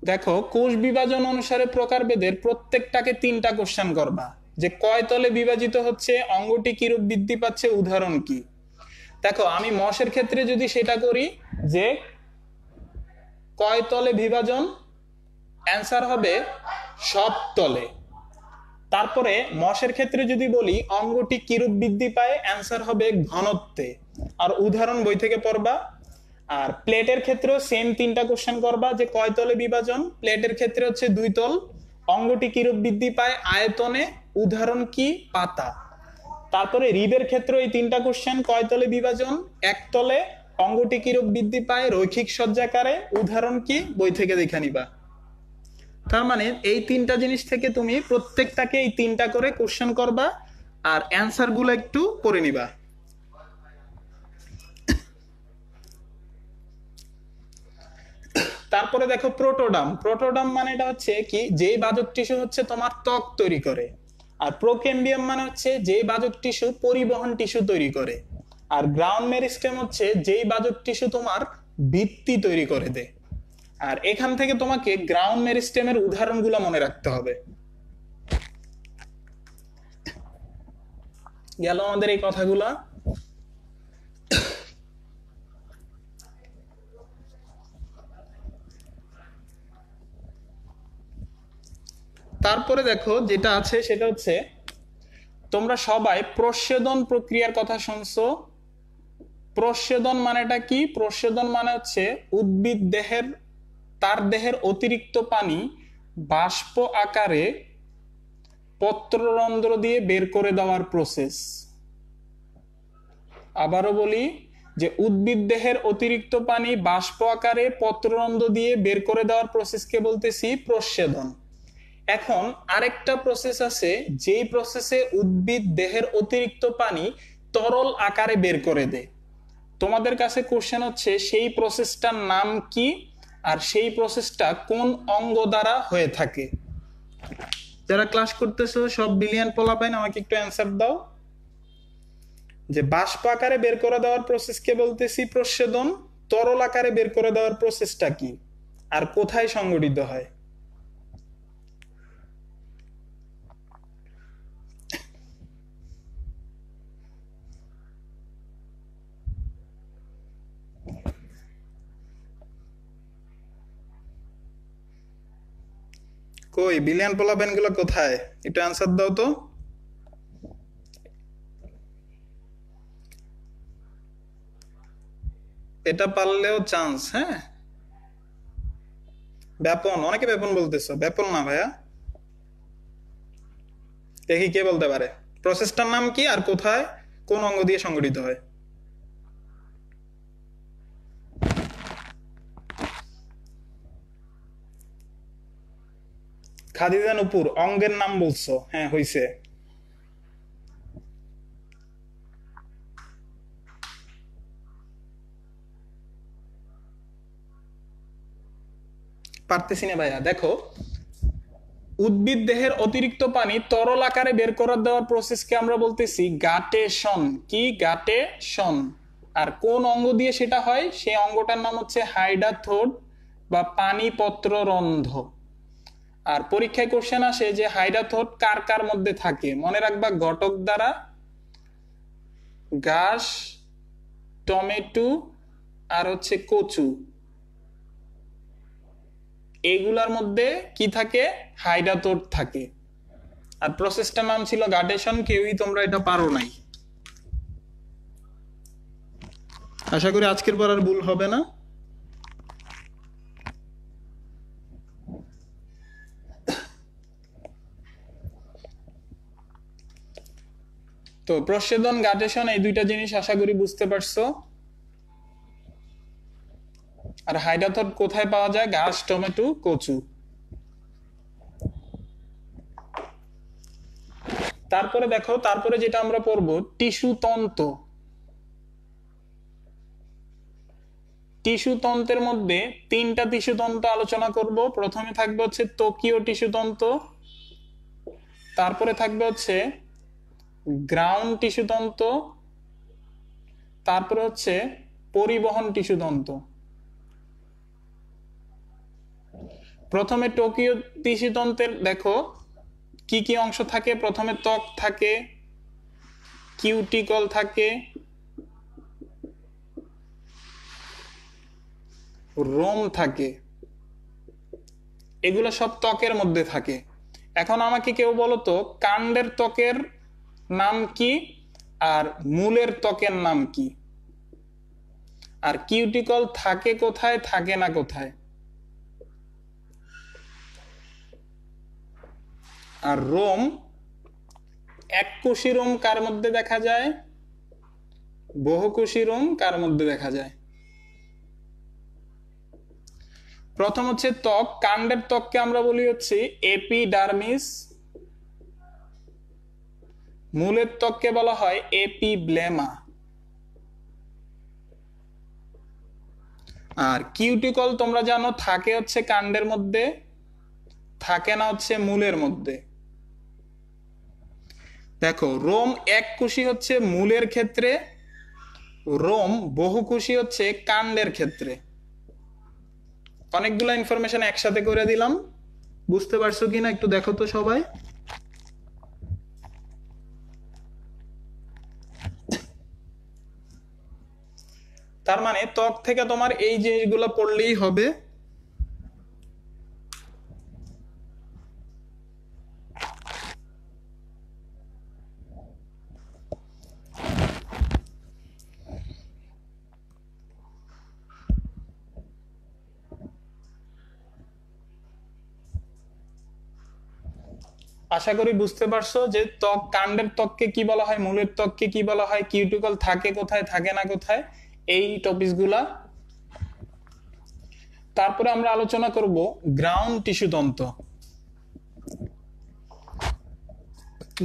দেখো কোষ বিভাজন অনুসারে প্রকারভেদের প্রত্যেকটাকে তিনটা কোশ্চেন করবা, যে কয় তলে বিভাজিত হচ্ছে, অঙ্গটি কিরূপ বৃদ্ধি পাচ্ছে, উদাহরণ কি। দেখো আমি মশের ক্ষেত্রে যদি সেটা করি যে কয় তলে বিভাজন, অ্যান্সার হবে সব তলে। তারপরে মশের ক্ষেত্রে যদি বলি অঙ্গটি কিরূপ বৃদ্ধি পায়, অ্যান্সার হবে ঘনত্বে, আর উদাহরণ বই থেকে পড়বা। আর প্লেটের ক্ষেত্রেও সেম তিনটা কোশ্চেন করবা, যে কয় তলে বিভাজন, প্লেটের ক্ষেত্রে হচ্ছে 2 তল, অঙ্গটি কিরূপ বৃদ্ধি পায় আয়তনে, উদাহরণ কি, পাতা। তারপরে রিবের ক্ষেত্রে এই তিনটা কোশ্চেন, কয় তলে বিভাজন, 1 তলে, অঙ্গটি কিরূপ বৃদ্ধি পায় রৈখিক সজ্জাকারে, উদাহরণ কি, বই থেকে দেখে নিবা। তার মানে এই তিনটা জিনিস থেকে তুমি প্রত্যেকটাকে এই তিনটা করে কোশ্চেন করবা, আর অ্যান্সার গুলো একটু পড়ে নিবা। তারপরে দেখো প্রোটোডাম। প্রোটোডাম মানে এটা হচ্ছে কি, যে বাজক টিস্যু হচ্ছে তোমার ত্বক তৈরি করে। আর প্রোকেম্বিয়াম মানে হচ্ছে যে বাজক টিস্যু পরিবহন টিস্যু তৈরি করে। আর গ্রাউন্ড মেরিস্টেম হচ্ছে যেই বাজক টিস্যু তোমার ভিত্তি তৈরি করে দেয়। আর এখান থেকে তোমাকে গ্রাউন্ড মেরিস্টেমের উদাহরণগুলো মনে রাখতে হবে। গেল আমাদের এই কথাগুলা। তারপরে দেখো যেটা আছে সেটা হচ্ছে তোমরা সবাই প্রস্বেদন প্রক্রিয়ার কথা শুনছো। প্রস্বেদন মানেটা কি? প্রস্বেদন মানে হচ্ছে উদ্ভিদ তার দেহের অতিরিক্ত পানি বাষ্প আকারে পত্ররন্ধ্র দিয়ে বের করে দেওয়ার প্রসেস। আবারও বলি, যে উদ্ভিদ দেহের অতিরিক্ত পানি বাষ্প আকারে পত্ররন্ধ্র দিয়ে বের করে দেওয়ার প্রসেসকে বলতেছি প্রস্বেদন। এখন আরেকটা প্রসেস আছে, যেই প্রসেসে উদ্ভিদ দেহের অতিরিক্ত পানি তরল আকারে বের করে দেয়। তোমাদের কাছে কোশ্চেন হচ্ছে সেই প্রসেসটার নাম কি আর সেই প্রসেসটা কোন অঙ্গ দ্বারা হয়ে থাকে। যারা ক্লাস করতেছো সব বিলিয়ন পোলাপাইন আমাকে একটু অ্যান্সার দাও যে বাষ্প আকারে বের করে দেওয়ার প্রসেসকে বলতেছি প্রস্বেদন, তরল আকারে বের করে দেওয়ার প্রসেসটা কি আর কোথায় সংঘটিত হয়। কই বিলিয়ন পোলাপাইন গুলো কোথায়, একটু অ্যান্সার দাও তো। এটা পারলেও চান্স। হ্যাঁ, ব্যাপন, অনেকে ব্যাপন বলতেছো, ব্যাপন না ভাইয়া। দেখি কে বলতে পারে প্রসেসটার নাম কি আর কোথায় কোন অঙ্গ দিয়ে সংগঠিত হয়। খাদিজা নুপুর অঙ্গের নাম বলছো, হ্যাঁ হইছে। পারতেছি না ভাইয়া। দেখো, উদ্ভিদ দেহের অতিরিক্ত পানি তরল আকারে বের করে দেওয়ার প্রসেসকে আমরা বলতেছি গাটেশন। কি? গাটেশন। আর কোন অঙ্গ দিয়ে সেটা হয়? সেই অঙ্গটার নাম হচ্ছে হাইডাথোড বা পানিপত্র রন্ধ্র। আর পরীক্ষায় কোশ্চেন আসে যে হাইডাথোড কার কার মধ্যে থাকে। মনে রাখবা ঘটক দ্বারা, ঘাস, টমেটো আর হচ্ছে কচু, এইগুলার মধ্যে কি থাকে? হাইডাথোড থাকে। আর প্রসেসটার নাম ছিল গাটেশন। কেউই তোমরা এটা পারো নাই। আশা করি আজকের পর আর ভুল হবে না। তো প্রস্বেদন, গাটেশন এই দুইটা জিনিস আশা করি বুঝতে পারছো। আর হাইডাথোড কোথায় পাওয়া যায়? ঘাস, টমেটো, কচু। তারপরে দেখো, তারপরে যেটা আমরা পড়বো টিস্যু তন্তু। টিস্যু তন্ত্রের মধ্যে তিনটা টিস্যু তন্তু আলোচনা করব। প্রথমে থাকবে হচ্ছে ত্বকীয় টিস্যু তন্তু, তারপরে থাকবে হচ্ছে গ্রাউন্ড টিস্যু তন্তু, তারপরে হচ্ছে পরিবহন টিস্যু তন্তু। প্রথমে ত্বকীয় টিস্যু তন্ত্রের দেখো কি কি অংশ থাকে। প্রথমে ত্বক থাকে, কিউটিকল থাকে, রোম থাকে, এগুলো সব ত্বকের মধ্যে থাকে। এখন আমাকে কেউ বলো তো কাণ্ডের ত্বকের নাম কি আর মূলের ত্বকের নাম কি? আর কিউটিকল থাকে কোথায়, থাকে না কোথায়? আর রোম, এককোষী রোম কার মধ্যে দেখা যায়? বহুকোষী রোম কার মধ্যে দেখা যায়? প্রথম হচ্ছে ত্বক। কাণ্ডের ত্বককে আমরা বলি হচ্ছে এপিডার্মিস, মূলের ত্বককে বলা হয় এপিব্লেমা। আর কিউটিকল তোমরা জানো থাকে হচ্ছে কাণ্ডের মধ্যে, থাকে না হচ্ছে মূলের মধ্যে। দেখো, রোম এককোষী হচ্ছে মূলের ক্ষেত্রে, রোম বহুকোষী হচ্ছে কাণ্ডের ক্ষেত্রে। অনেকগুলো ইনফরমেশন একসাথে করে দিলাম, বুঝতে পারছো কিনা একটু দেখো তো সবাই। তার মানে ত্বক থেকে তোমার এই জিনিসগুলো পড়লেই হবে। আশা করি বুঝতে পারছো যে ত্বক, কাণ্ডের ত্বককে কি বলা হয়, মূলের ত্বককে কি বলা হয়, কিউটিকল থাকে কোথায়, থাকে না কোথায়, এই টপিকসগুলা। তারপরে আমরা আলোচনা করব গ্রাউন্ড টিস্যু তন্তু।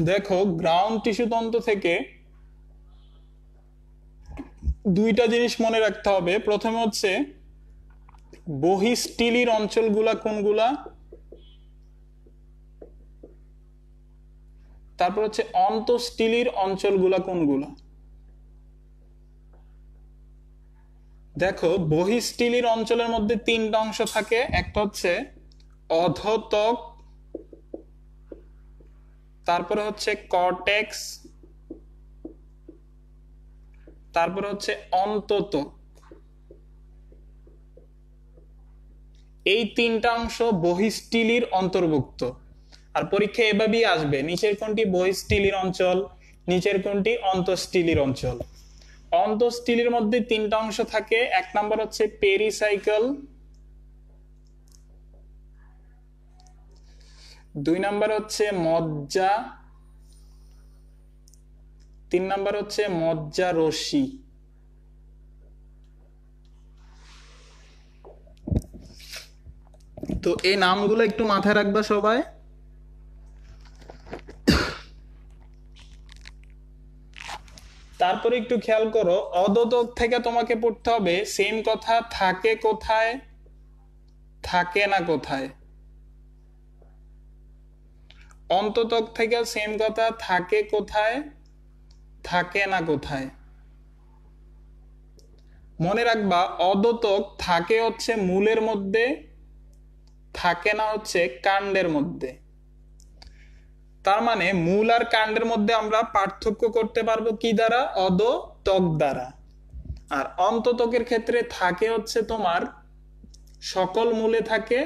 দেখো, গ্রাউন্ড টিস্যু তন্তু থেকে দুইটা জিনিস মনে রাখতে হবে। প্রথমে হচ্ছে বহিঃস্থলীর অঞ্চলগুলা কোনগুলা, তারপর হচ্ছে অন্তঃস্থলীর অঞ্চলগুলা কোনগুলা। দেখো বহিঃস্থলীর অঞ্চলের মধ্যে তিনটা অংশ থাকে, একটা হচ্ছে অধোত্বক, তারপরে হচ্ছে কর্টেক্স, তারপরে হচ্ছে অন্ততক। এই তিনটা অংশ বহিঃস্থলীর অন্তর্ভুক্ত। আর পরীক্ষায় এভাবেই আসবে, নিচের কোনটি বহিঃস্থলীর অঞ্চল, নিচের কোনটি অন্তঃস্থলীর অঞ্চল। অন্তঃস্থলীর মধ্যে তিনটা অংশ থাকে, এক নাম্বার হচ্ছে পেরিসাইকেল, দুই নাম্বার হচ্ছে মজ্জা, তিন নাম্বার হচ্ছে মজ্জা রশ্মি। তো এই নামগুলো একটু মাথায় রাখবা সবাই। তারপরে একটু খেয়াল করো, অধোত্বক থেকে তোমাকে পড়তে হবে সেম কথা, থাকে কোথায়, থাকে না কোথায়। অন্ততক থেকে সেম কথা, থাকে কোথায়, থাকে না কোথায়। মনে রাখবা অধোত্বক থাকে হচ্ছে মূলের মধ্যে, থাকে না হচ্ছে কাণ্ডের মধ্যে। তার মানে মূল আর কাণ্ডের মধ্যে আমরা পার্থক্য করতে পারবো কি দ্বারা, অধোত্বক দ্বারা। আর অন্ততকের ক্ষেত্রে থাকে হচ্ছে তোমার সকল মূলে থাকে,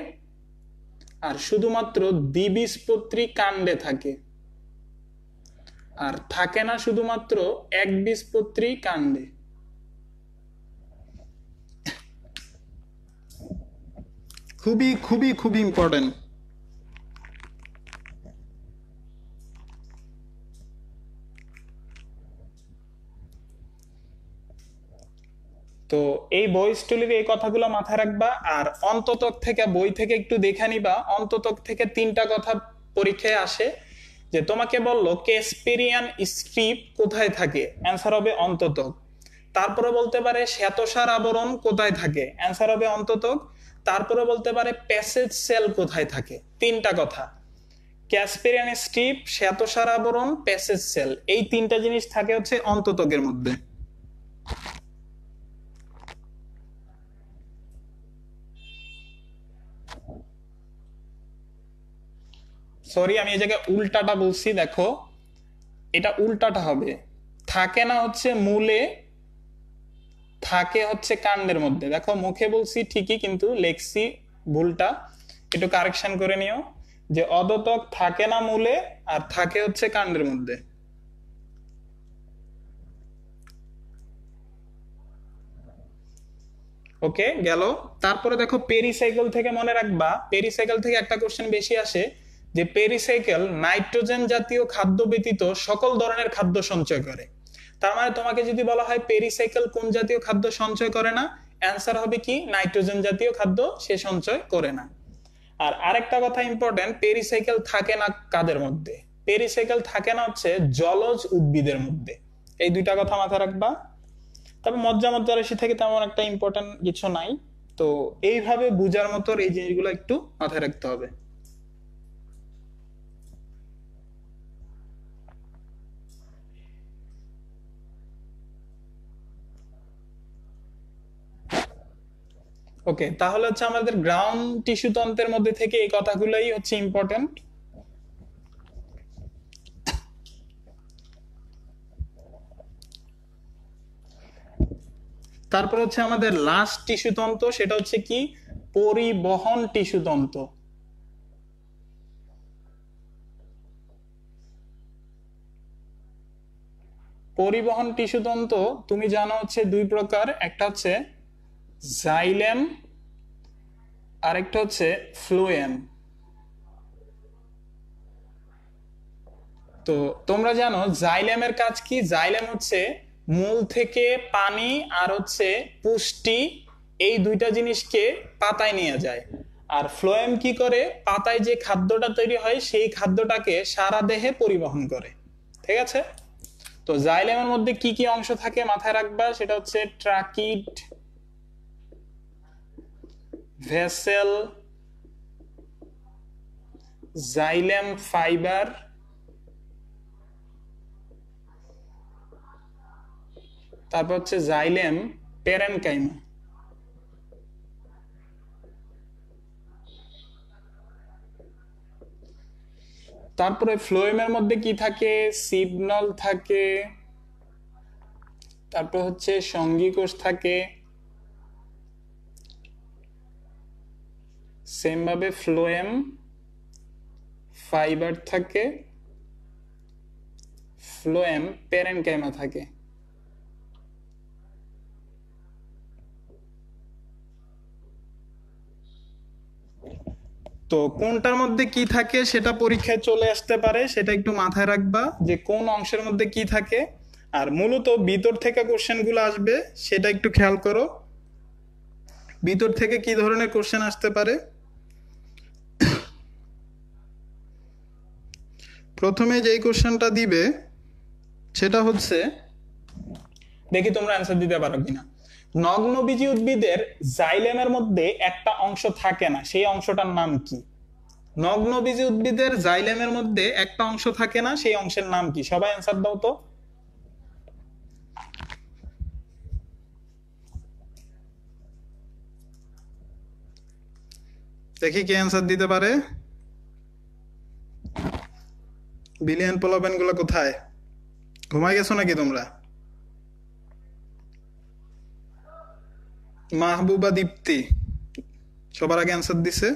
আর শুধুমাত্র দ্বিবীজপত্রী কাণ্ডে থাকে, আর থাকে না শুধুমাত্র একবীজপত্রী কাণ্ডে। খুবই খুবই খুবই ইম্পর্টেন্ট। তো এই বহিঃস্থলীর এই কথাগুলো মাথায় রাখবা। আর অন্ততক থেকে বই থেকে একটু দেখে নিবা, অন্ততক থেকে তিনটা কথা পরীক্ষায় আসে। যে তোমাকে বললো ক্যাসপেরিয়ান স্ট্রিপ কোথায় থাকে, অ্যান্সার হবে অন্ততক। তারপরে বলতে পারে শ্বেতসার আবরণ কোথায় থাকে, অ্যান্সার হবে অন্ততক। তারপরে বলতে পারে প্যাসেজ সেল কোথায় থাকে, তিনটা কথা, ক্যাসপেরিয়ান স্ট্রিপ, শ্বেতসার আবরণ, প্যাসেজ সেল, এই তিনটা জিনিস থাকে হচ্ছে অন্ততকের মধ্যে। সরি আমি এই জায়গায় উল্টাটা বলছি, দেখো এটা উল্টাটা হবে, থাকে না হচ্ছে মূলে, থাকে হচ্ছে কাণ্ডের মধ্যে। দেখো মুখে বলছি ঠিকই কিন্তু লেখছি ভুলটা, একটু কারেকশন করে নিও, যে অধোত্বক থাকে না মূলে আর থাকে হচ্ছে কাণ্ডের মধ্যে। ওকে গেল। তারপরে দেখো পেরিসাইকেল থেকে মনে রাখবা, পেরিসাইকেল থেকে একটা কোশ্চেন বেশি আসে, যে পেরিসাইকেল নাইট্রোজেন জাতীয় খাদ্য ব্যতীত সকল ধরনের খাদ্য সঞ্চয় করে। তার মানে তোমাকে যদি বলা হয় পেরিসাইকেল কোন জাতীয় খাদ্য সঞ্চয় করে না, অ্যান্সার হবে কি নাইট্রোজেন জাতীয় খাদ্য সে সঞ্চয় করে না। আর আরেকটা কথা ইম্পর্টেন্ট, পেরিসাইকেল থাকে না কাদের মধ্যে, পেরিসাইকেল থাকে না হচ্ছে জলজ উদ্ভিদের মধ্যে। এই দুইটা কথা মাথায় রাখবা। তবে মজ্জা রাশি থেকে তেমন একটা ইম্পর্টেন্ট কিছু নাই। তো এইভাবে বুঝার মতো এই জিনিসগুলো একটু মাথায় রাখতে হবে। ওকে, তাহলে হচ্ছে আমাদের গ্রাউন্ড টিস্যু তন্ত্রের মধ্যে থেকে এই কথাগুলোই হচ্ছে ইম্পর্টেন্ট। তারপর হচ্ছে আমাদের লাস্ট টিস্যু তন্ত্র, সেটা হচ্ছে কি পরিবহন টিস্যু তন্ত্র। পরিবহন টিস্যু তন্ত্র তুমি জানো হচ্ছে দুই প্রকার, একটা হচ্ছে জাইলেম আর একটা হচ্ছে ফ্লোয়েম। তো তোমরা জানো জাইলেমের কাজ কি, জাইলেম হচ্ছে মূল থেকে পানি আর হচ্ছে পুষ্টি এই দুইটা জিনিসকে পাতায় নিয়ে যায়। আর ফ্লোয়েম কি করে, পাতায় যে খাদ্যটা তৈরি হয় সেই খাদ্যটাকে সারা দেহে পরিবহন করে। ঠিক আছে, তো জাইলেমের মধ্যে কি কি অংশ থাকে মাথায় রাখবা, সেটা হচ্ছে ট্রাকিড, ভেসেল, জাইলেম ফাইবার, তারপর হচ্ছে জাইলেম প্যারেনকাইমা। তারপরে ফ্লোয়েমের মধ্যে কি থাকে, সিগন্যাল থাকে, তারপর হচ্ছে সঙ্গী কোষ থাকে, সেম ভাবে ফ্লোয়েম ফাইবার থাকে, ফ্লোয়েম প্যারেনকাইমা থাকে। তো কোনটার মধ্যে কি থাকে সেটা পরীক্ষায় চলে আসতে পারে, সেটা একটু মাথায় রাখবা যে কোন অংশের মধ্যে কি থাকে। আর মূলত ভিতর থেকে কোশ্চেন গুলো আসবে সেটা একটু খেয়াল করো, ভিতর থেকে কি ধরনের কোশ্চেন আসতে পারে। প্রথমে যেই কোশ্চেনটা দিবে সেটা হচ্ছে, দেখি তোমরা অ্যান্সার দিতে পারো কিনা। নগ্নবীজী উদ্ভিদের জাইলেমের মধ্যে একটা অংশ থাকে না, সেই অংশটার নাম কি? নগ্নবীজী উদ্ভিদের জাইলেমের মধ্যে একটা অংশ থাকে না, সেই অংশের নাম কি? সবাই অ্যান্সার দাও তো। দেখি কে অ্যান্সার দিতে পারে। বিলিয়ন পোলাপেন গুলো কোথায়? ঘুমাই গেছো নাকি তোমরা? মাহবুবা দীপ্তি সবার আগে অ্যান্সার দিছে।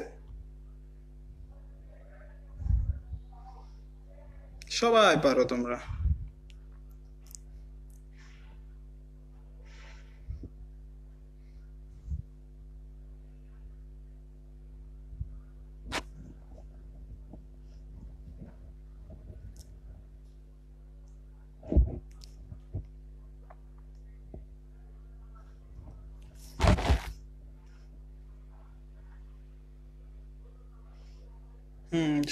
সবাই পারো তোমরা।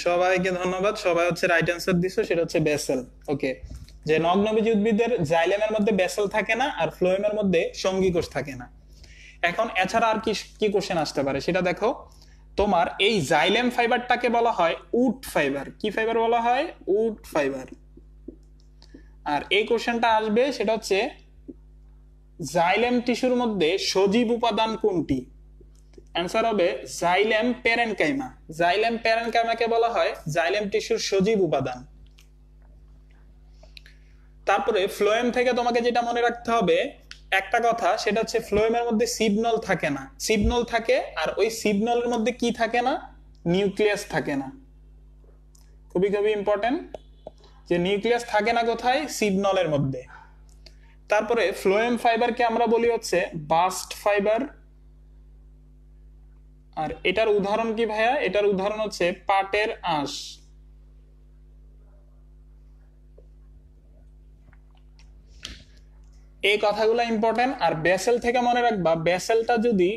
সবাইকে ধন্যবাদ, সবাই হচ্ছে রাইট অ্যান্সার দিছো, সেটা হচ্ছে বেসেল। ওকে, যে নগ্নবীজী উদ্ভিদের জাইলেমের মধ্যে বেসেল থাকে না আর ফ্লোয়েমের মধ্যে সঙ্গী কোষ থাকে না। এখন এছাড়া আর কি কি কোশ্চেন আসতে পারে সেটা দেখো। তোমার এই জাইলেম ফাইবারটাকে বলা হয় উড ফাইবার। কি ফাইবার বলা হয়? Would fibre. আর এই কোশ্চেনটা আসবে সেটা হচ্ছে জাইলেম টিস্যুর মধ্যে সজীব উপাদান কোনটি? অ্যান্সার হবে জাইলেম প্যারেনকাইমা। জাইলেম প্যারেনকাইমাকে বলা হয় জাইলেম টিস্যুর সজীব উপাদান। তারপরে ফ্লোয়েম থেকে তোমাকে যেটা মনে রাখতে হবে একটা কথা, সেটা হচ্ছে ফ্লোয়েমের মধ্যে সিগন্যাল থাকে না, সিগন্যাল থাকে, আর ওই সিগন্যালের মধ্যে কি থাকে না? নিউক্লিয়াস থাকে না। খুবই খুবই ইম্পর্টেন্ট যে নিউক্লিয়াস থাকে না কোথায়? সিগন্যালের মধ্যে। তারপরে ফ্লোয়েম ফাইবারকে আমরা বলি হচ্ছে বাস্ট ফাইবার। আর এটার উদাহরণ কি ভাইয়া? এটার উদাহরণ হচ্ছে পাটের আঁশ। এই কথাগুলো ইম্পর্টেন্ট। আর বেসেল থেকে মনে রাখবা, বেসেলটা যদি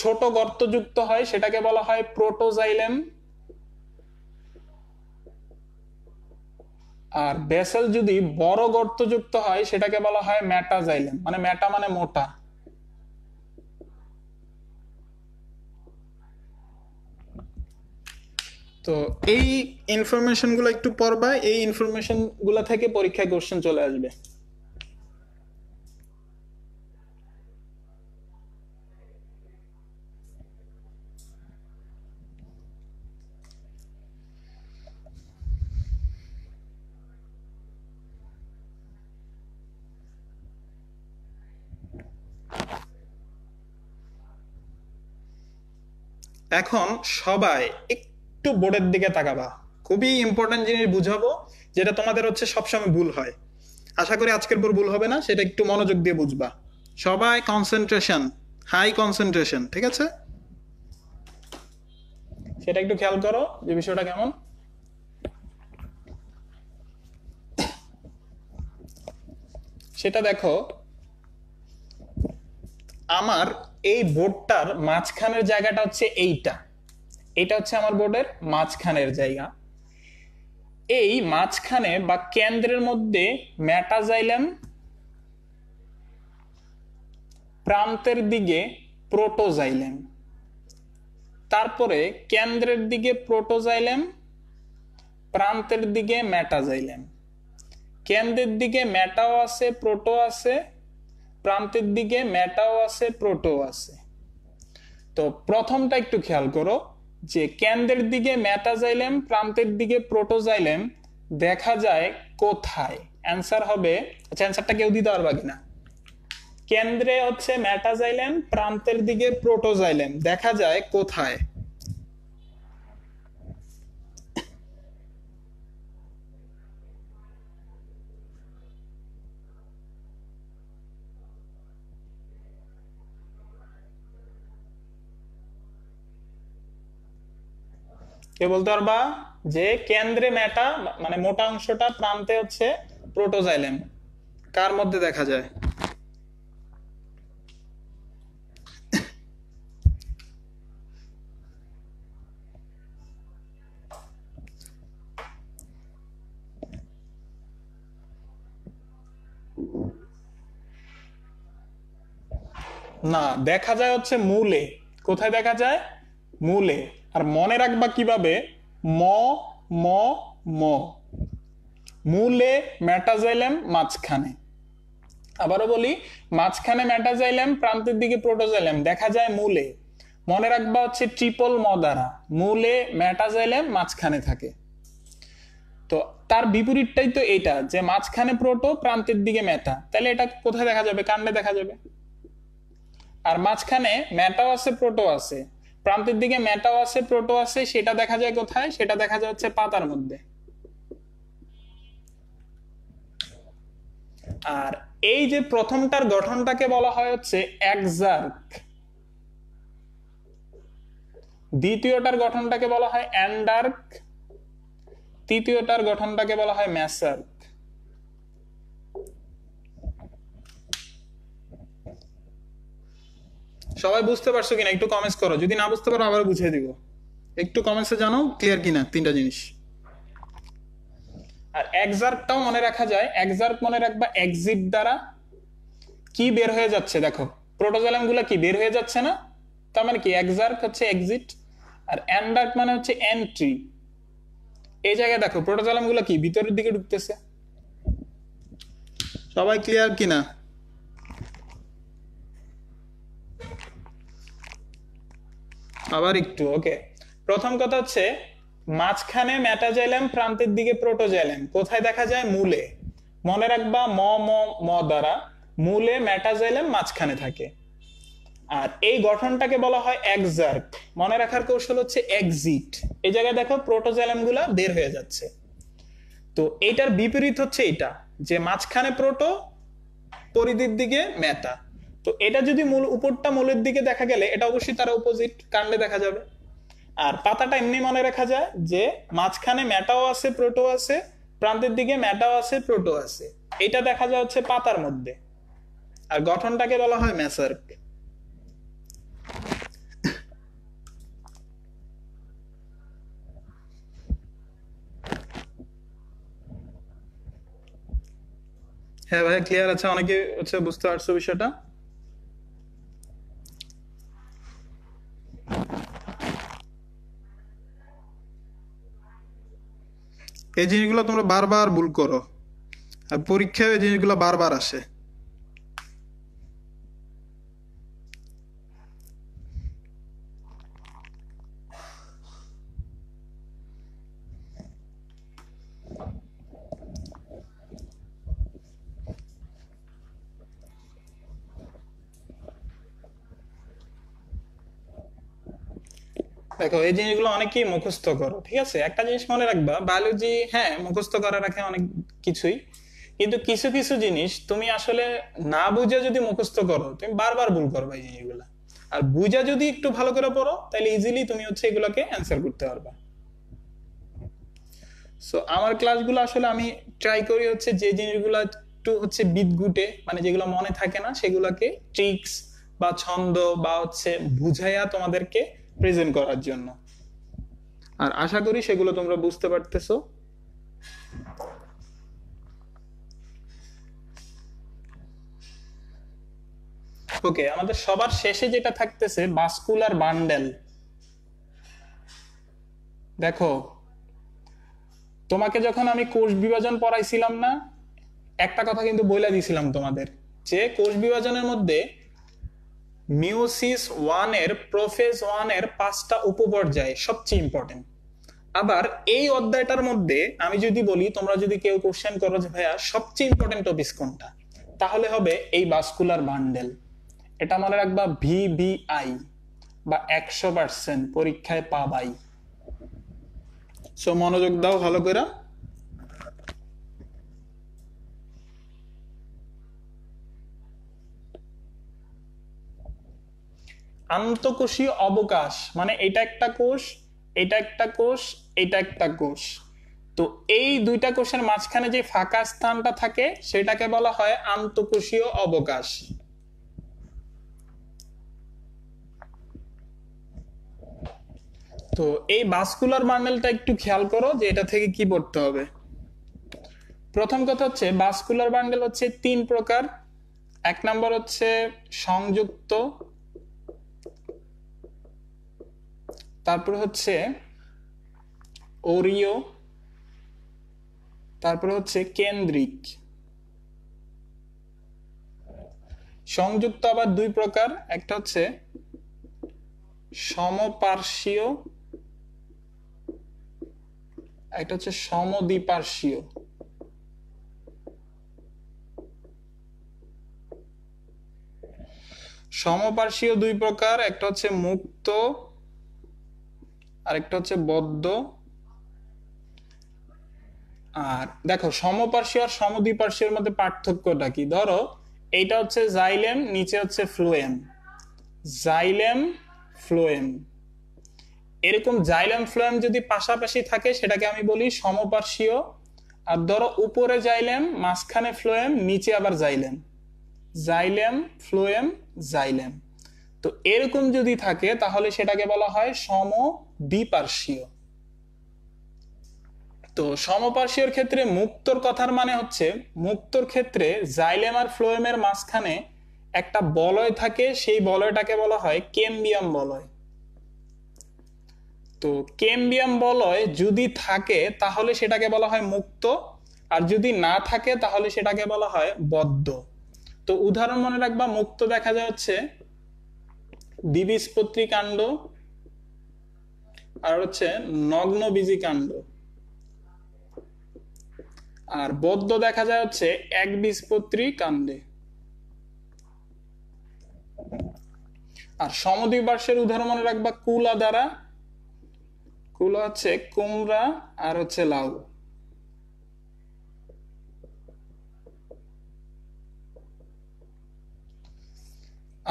ছোট গর্তযুক্ত হয় সেটাকে বলা হয় প্রোটোজাইলেম, আর বেসেল যদি বড় গর্তযুক্ত হয় সেটাকে বলা হয় মেটাজাইলেম। মানে মেটা মানে মোটা। তো এই ইনফরমেশন গুলো একটু পড়বা, এই ইনফরমেশন গুলা থেকে পরীক্ষায় কোশ্চেন চলে আসবে। এখন সবাই একটু বোর্ডের দিকে তাকাবা, খুবই ইম্পর্টেন্ট জিনিস বুঝাবো, যেটা তোমাদের হচ্ছে সবসময় ভুল হয়। আশা করি আজকের পর ভুল হবে না, সেটা একটু মনোযোগ দিয়ে বুঝবা। সবাই কনসেন্ট্রেশন, হাই কনসেন্ট্রেশন, ঠিক আছে? সেটা একটু খেয়াল করো যে বিষয়টা কেমন। সেটা দেখো, আমার এই বোর্ডটার মাঝখানের জায়গাটা হচ্ছে এইটা, এটা হচ্ছে আমার বোর্ডের মাঝখানের জায়গা। এই মাঝখানে বা কেন্দ্রের মধ্যে মেটাজাইলাম, প্রান্তের দিকে প্রোটোজাইলাম, তারপরে কেন্দ্রের দিকে প্রোটোজাইলাম, প্রান্তের দিকে মেটাজাইলাম। কেন্দ্রের দিকে মেটাও আছে, প্রোটো আছে, প্রান্তের দিকে মেটাও আছে, প্রোটো আছে। তো প্রথমটা একটু খেয়াল করো যে কেন্দ্রের দিকে মেটাজাইলাম, প্রান্তের দিকে প্রোটোজাইলাম দেখা যায় কোথায়? অ্যান্সার হবে, আচ্ছা অ্যান্সারটা কেউ দিতে পারবা কিনা? কেন্দ্রে হচ্ছে মেটাজাইলাম, প্রান্তের দিকে প্রোটোজাইলাম দেখা যায় কোথায়? কে বলতে পারবা যে কেন্দ্রে মেটা মানে মোটা অংশটা, প্রান্তে হচ্ছে প্রোটোজাইলাম, কার মধ্যে দেখা যায়? না, দেখা যায় হচ্ছে মূলে। কোথায় দেখা যায়? মূলে। আর মনে রাখবা কিভাবে? ম ম ম, মূলে মেটাজাইলাম, মাঝখানে। আবারও বলি, মাঝখানে মেটাজাইলাম, প্রান্তের দিকে প্রোটোজাইলাম দেখা যায় মূলে। মনে রাখবা হচ্ছে ট্রিপল ম দ্বারা, মূলে মেটাজাইলাম, মাঝখানে থাকে। তো তার বিপরীতটাই তো এটা, যে মাঝখানে প্রোটো, প্রান্তের দিকে মেটা। তাহলে এটা কোথায় দেখা যাবে? কাণ্ডে দেখা যাবে। আর মাঝখানে মেটাও আছে, প্রোটো আছে, প্রান্তের দিকে মেটাও আছে, প্রোটো আছে, সেটা দেখা যায় কোথায়? সেটা দেখা যায় হচ্ছে পাতার মধ্যে। আর এই যে প্রথমটার গঠনটাকে বলা হয় হচ্ছে একজার্ক, দ্বিতীয়টার গঠনটাকে বলা হয় অ্যান্ডার্ক, তৃতীয়টার গঠনটাকে বলা হয় ম্যাসার্ক। সবাই বুঝতে পারছো কিনা একটু কমেন্টস করো, যদি না বুঝতে পারো আবার বুঝিয়ে দিব। একটু কমেন্টসে জানাও ক্লিয়ার কিনা তিনটা জিনিস। আর একজার্কটাও মনে রাখা যায়, একজার্ক মনে রাখবা এক্সিট দ্বারা কি বের হয়ে যাচ্ছে, দেখো প্রোটোজাইলাম গুলা কি বের হয়ে যাচ্ছে না, তার মানে কি একজার্ক হচ্ছে এক্সিট। আর অ্যান্ডার্ক মানে হচ্ছে এন্ট্রি। এই জায়গায় দেখো প্রোটোজাইলাম গুলা কি ভিতরের দিকে ঢুকতেছে। সবাই ক্লিয়ার কিনা? আবার একটু ওকে। প্রথম কথা হচ্ছে মাঝখানে মেটাজাইলাম, প্রান্তের দিকে প্রোটোজাইলাম কোথায় দেখা যায়? মূলে। মনে রাখবা ম ম ম দ্বারা মূলে মেটাজাইলাম মাঝখানে থাকে। আর এই গঠনটাকে বলা হয় একজার্ক। মনে রাখার কৌশল হচ্ছে এক্সিট। এই জায়গায় দেখো প্রোটোজাইলাম গুলা বের হয়ে যাচ্ছে। তো এইটার বিপরীত হচ্ছে এটা, যে মাঝখানে প্রোটো, পরিধির দিকে মেটা। তো এটা যদি মূল উপরটা মূলের দিকে দেখা গেলে এটা অবশ্যই তার অপোজিট, কাণ্ডে দেখা যাবে। আর পাতাটা এমনি মনে রাখা যায় যে মাঝখানে মেটাও আছে, প্রোটো আছে, প্রান্তের দিকে মেটাও আছে, প্রোটো আছে। এটা দেখা যায় হচ্ছে পাতার মধ্যে। আর গঠনটাকে বলা হয় মেসার্ক। হ্যাঁ ভাই ক্লিয়ার আছে? অনেকে হচ্ছে বুঝতে পারছো বিষয়টা? এই জিনিসগুলো তোমরা বারবার ভুল করো, আর পরীক্ষায় এই জিনিসগুলো বারবার আসে। দেখো এই জিনিসগুলো অনেকেই মুখস্থ করো, ঠিক আছে? একটা জিনিস মনে রাখবা, বায়োলজি হ্যাঁ মুখস্থ করা রাখে অনেক কিছুই, কিন্তু কিছু কিছু জিনিস তুমি আসলে না বুঝে যদি মুখস্থ করো তুমি বারবার ভুল করবা এই জিনিসগুলা। আর বুঝা যদি একটু ভালো করে পড়ো তাহলে ইজিলি তুমি হচ্ছে এগুলোকে অ্যান্সার করতে পারবা। সো আমার ক্লাসগুলো আসলে আমি ট্রাই করি হচ্ছে যে জিনিসগুলো একটু হচ্ছে বিদঘুটে, মানে যেগুলো মনে থাকে না, সেগুলোকে ট্রিক্স বা ছন্দ বা হচ্ছে বুঝাইয়া তোমাদেরকে প্রেজেন্ট করার জন্য। আর আশা করি সেগুলো তোমরা বুঝতে পারতেছো। ওকে, আমাদের সবার শেষে যেটা থাকতেছে ভাস্কুলার বান্ডেল। দেখো, তোমাকে যখন আমি কোষ বিভাজন পড়াইছিলাম না, একটা কথা কিন্তু বলে দিয়েছিলাম তোমাদের, যে কোষ বিভাজনের মধ্যে মিওসিস 1 এর প্রোফেজ 1 এর 5টা উপপর্যায় সবচেয়ে ইম্পর্টেন্ট। আবার এই অধ্যায়টার মধ্যে আমি যদি বলি, তোমরা যদি কেউ কোশ্চেন করো যে ভাইয়া সবচেয়ে ইম্পর্টেন্ট টপিক কোনটা, তাহলে হবে এই ভাস্কুলার বান্ডেল। এটা মনে রাখবা, ভিভিআই বা 100% পরীক্ষায় পাবাই। সো মনোযোগ দাও ভালো করে। আন্তঃকোষীয় অবকাশ মানে এটা একটা কোষ, এটা একটা কোষ, এটা একটা কোষ। তো এই দুইটা কোষের মাঝখানে যে ফাঁকা স্থানটা থাকে সেটাকে বলা হয় আন্তঃকোষীয় অবকাশ। তো এই ভাস্কুলার বান্ডেলটা একটু খেয়াল করো যে এটা থেকে কি পড়তে হবে। প্রথম কথা হচ্ছে ভাস্কুলার বান্ডেল হচ্ছে 3 প্রকার। এক নাম্বার হচ্ছে সংযুক্ত, তারপর হচ্ছে ওরিও, তারপর হচ্ছে কেন্দ্রিক। সংযুক্ত আবার 2 প্রকার, একটা হচ্ছে সমপার্শ্বীয়, একটা হচ্ছে সমদ্বিপার্শ্বীয়। সমপার্শ্বীয় 2 প্রকার, একটা হচ্ছে মুক্ত আর একটা হচ্ছে বদ্ধ। আর দেখো, সমপার্শ্বীয় আর সমদ্বিপার্শ্বীয়ের মধ্যে পার্থক্যটা কি? ধরো এইটা হচ্ছে জাইলেম, নিচে হচ্ছে ফ্লোয়েম, জাইলেম ফ্লোয়েম। এরকম জাইলেম ফ্লোয়েম যদি পাশাপাশি থাকে সেটাকে আমি বলি সমপার্শ্বীয়। আর ধরো উপরে জাইলেম, মাঝখানে ফ্লোয়েম, নিচে আবার জাইলেম, জাইলেম ফ্লোয়েম জাইলেম। তো এরকম যদি থাকে তাহলে সেটাকে বলা হয় সমদ্বিপার্শ্বীয়। তো সমপার্শ্বীয়র ক্ষেত্রে মুক্তর কথার মানে হচ্ছে, মুক্তর ক্ষেত্রে জাইলেম আর ফ্লোয়েমের মাঝখানে একটা বলয় থাকে, সেই বলয়টাকে বলা হয় কেম্বিয়াম বলয়। তো কেম্বিয়াম বলয় যদি থাকে তাহলে সেটাকে বলা হয় মুক্ত, আর যদি না থাকে তাহলে সেটাকে বলা হয় বদ্ধ। তো উদাহরণ মনে রাখবা, মুক্ত দেখা যাচ্ছে দ্বিবীজপত্রী কাণ্ড আর হচ্ছে নগ্নবীজী কাণ্ড, আর বদ্ধ দেখা যায় হচ্ছে একবীজপত্রী কাণ্ডে। আর সমদ্বিপার্শ্বের উদাহরণ মনে রাখবা কুলা দ্বারা, কুলা হচ্ছে কুমড়া আর হচ্ছে লাউ।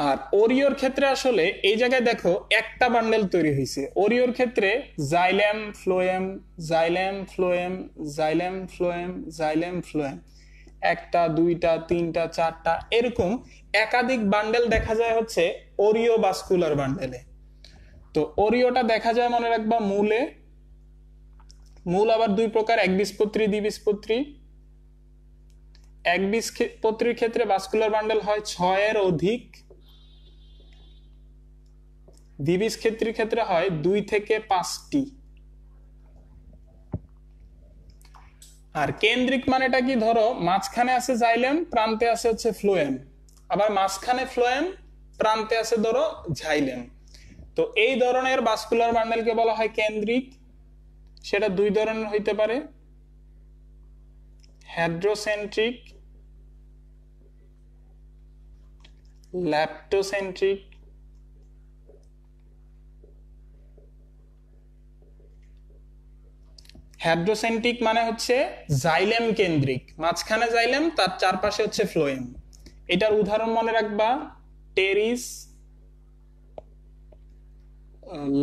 আর ওরিওর ক্ষেত্রে আসলে এই জায়গায় দেখো একটা বান্ডেল তৈরি হয়েছে। ওরিওর ক্ষেত্রে xylem phloem, xylem phloem, xylem phloem, xylem phloem, একটা দুইটা তিনটা চারটা এরকম একাধিক বান্ডেল দেখা যায় হচ্ছে ওরিও ভাস্কুলার বান্ডেলে। তো ওরিওটা দেখা যায় মনে রাখবা মূলে। মূল আবার 2 প্রকার, একবীজপত্রী দ্বিবীজপত্রী। একবীজপত্রীর ক্ষেত্রে ভাস্কুলার বান্ডেল হয় 6 এর অধিক, দ্বিবীজপত্রীর ক্ষেত্রে হয় 2 থেকে 5টি। আর কেন্দ্রিক মানেটা কি? ধরো মাঝখানে আছে জাইলেম, প্রান্তে আছে হচ্ছে ফ্লোয়েম, আবার মাঝখানে ফ্লোয়েম, প্রান্তে আছে ধরো জাইলেম। তো এই ধরনের ভাস্কুলার বান্ডেলকে বলা হয় কেন্দ্রিক। সেটা 2 ধরনের হইতে পারে, হেড্রোসেন্ট্রিক, ল্যাপ্টোসেন্ট্রিক। হেড্রোসেন্ট্রিক মানে হচ্ছে জাইলেম কেন্দ্রিক, মাঝখানে জাইলেম, তার চারপাশে হচ্ছে ফ্লোয়েম। এটার উদাহরণ মনে রাখবা টেরিস,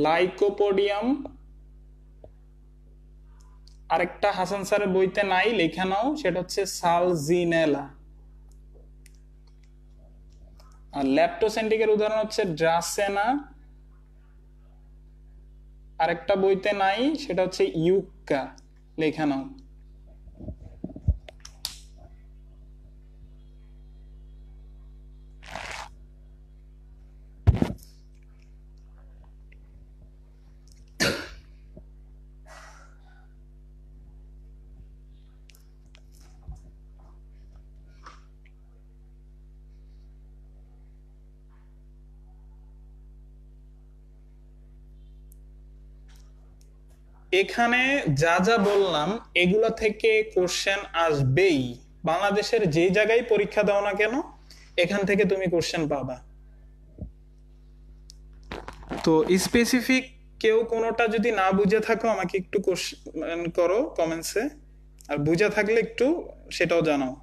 লাইকোপোডিয়াম, আরেকটা হাসান স্যারের বইতে নাই, লেখা নাও, সেটা হচ্ছে সালজিনেলা। আর ল্যাপ্টোসেন্ট্রিকের উদাহরণ হচ্ছে ড্রাসেনা, আরেকটা বইতে নাই, সেটা হচ্ছে ইউক্কা, লেখা নাও। এখানে যা যা বললাম এগুলা থেকে কোশ্চেন আসবেই। বাংলাদেশের যে জায়গায় পরীক্ষা দাও না কেন এখান থেকে তুমি কোশ্চেন পাবা। তো স্পেসিফিক কেউ কোনোটা যদি না বুঝে থাকো আমাকে একটু কোশ্চেন করো কমেন্টসে, আর বুঝে থাকলে একটু সেটাও জানাও।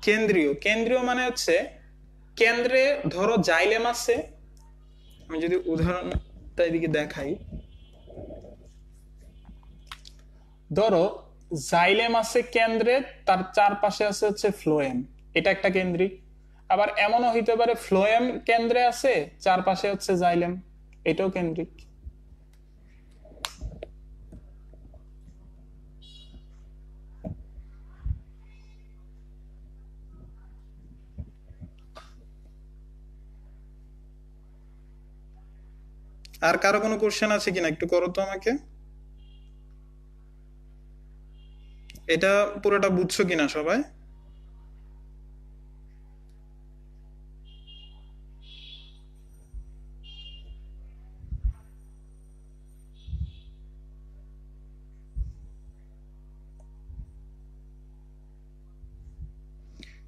কেন্দ্রীয়, কেন্দ্রীয় মানে হচ্ছে কেন্দ্রে ধরো জাইলেম আছে, আমি যদি উদাহরণটা এদিকে দেখাই, ধরো জাইলেম আছে কেন্দ্রে, তার চারপাশে আছে হচ্ছে ফ্লোয়েম, এটা একটা কেন্দ্রিক। আবার এমনও হইতে পারে ফ্লোয়েম কেন্দ্রে আছে, চারপাশে হচ্ছে জাইলেম, এটাও কেন্দ্রিক। আর কারো কোনো কোশ্চেন আছে কিনা একটু করো তো আমাকে। এটা পুরোটা বুঝছো কিনা সবাই?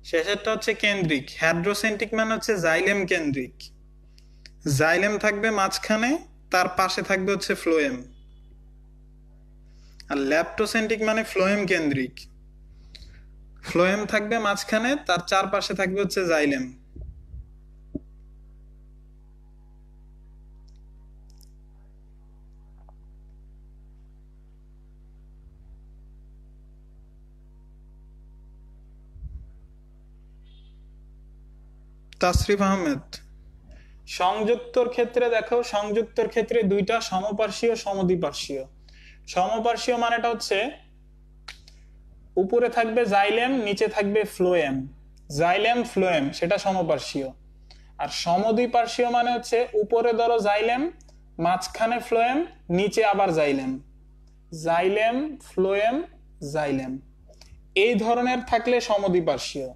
শেষেরটা হচ্ছে কেন্দ্রিক। হ্যাড্রোসেন্ট্রিক মানে হচ্ছে জাইলেম কেন্দ্রিক, জাইলেম থাকবে মাঝখানে, তার পাশে থাকবে হচ্ছে ফ্লোয়েম। আর ল্যাপ্টোসেন্ট্রিক মানে ফ্লোয়েম কেন্দ্রিক, ফ্লোয়েম থাকবে মাঝখানে, তার চারপাশে থাকবে হচ্ছে জাইলেম। তাসরিফ আহমেদ, সংযুক্তর ক্ষেত্রে দেখো, সংযুক্তর ক্ষেত্রে দুইটা সমপার্শ্বীয় সমদ্বিপার্শ্বীয়। সমপার্শ্বীয় মানেটা হচ্ছে উপরে থাকবে জাইলেম, নিচে থাকবে ফ্লোয়েম, জাইলেম ফ্লোয়েম, সেটা সমপার্শ্বীয়। আর সমদ্বিপার্শ্বীয় মানে হচ্ছে উপরে ধরো জাইলেম, মাঝখানে ফ্লোয়েম, নিচে আবার জাইলেম, জাইলেম ফ্লোয়েম জাইলেম, এই ধরনের থাকলে সমদ্বিপার্শ্বীয়।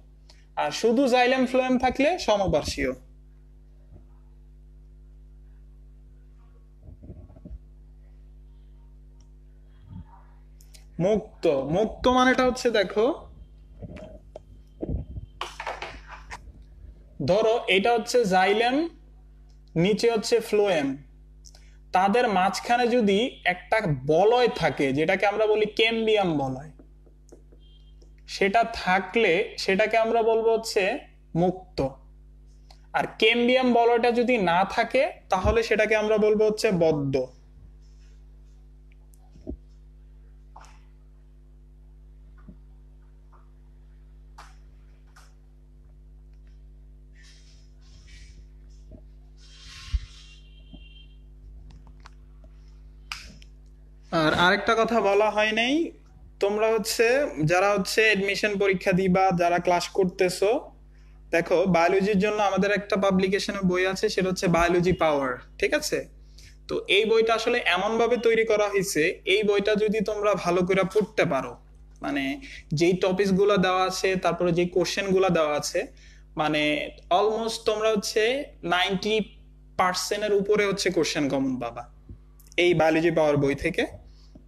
আর শুধু জাইলেম ফ্লোয়েম থাকলে সমপার্শ্বীয়। মুক্ত, মুক্ত মানেটা হচ্ছে দেখো, ধরো এটা হচ্ছে জাইলেম, নিচে হচ্ছে ফ্লোয়েম, তাদের মাঝখানে যদি একটা বলয় থাকে যেটাকে আমরা বলি কেম্বিয়াম বলয়, সেটা থাকলে সেটাকে আমরা বলবো হচ্ছে মুক্ত। আর কেম্বিয়াম বলয়টা যদি না থাকে তাহলে সেটাকে আমরা বলবো হচ্ছে বদ্ধ। আর আরেকটা কথা বলা হয় নাই, তোমরা হচ্ছে যারা হচ্ছে এডমিশন পরীক্ষা দিবা, যারা ক্লাস করতেছো, দেখো বায়োলজির জন্য আমাদের একটা পাবলিকেশনে বই আছে, সেটা হচ্ছে বায়োলজি পাওয়ার, ঠিক আছে? তো এই বইটা আসলে এমন ভাবে তৈরি করা হয়েছে, এই বইটা যদি তোমরা ভালো করে পড়তে পারো, মানে যেই টপিক গুলা দেওয়া আছে, তারপরে যে কোশ্চেন গুলা দেওয়া আছে, মানে অলমোস্ট তোমরা হচ্ছে 90% উপরে হচ্ছে কোশ্চেন কমন পাবা এই বায়োলজি পাওয়ার বই থেকে।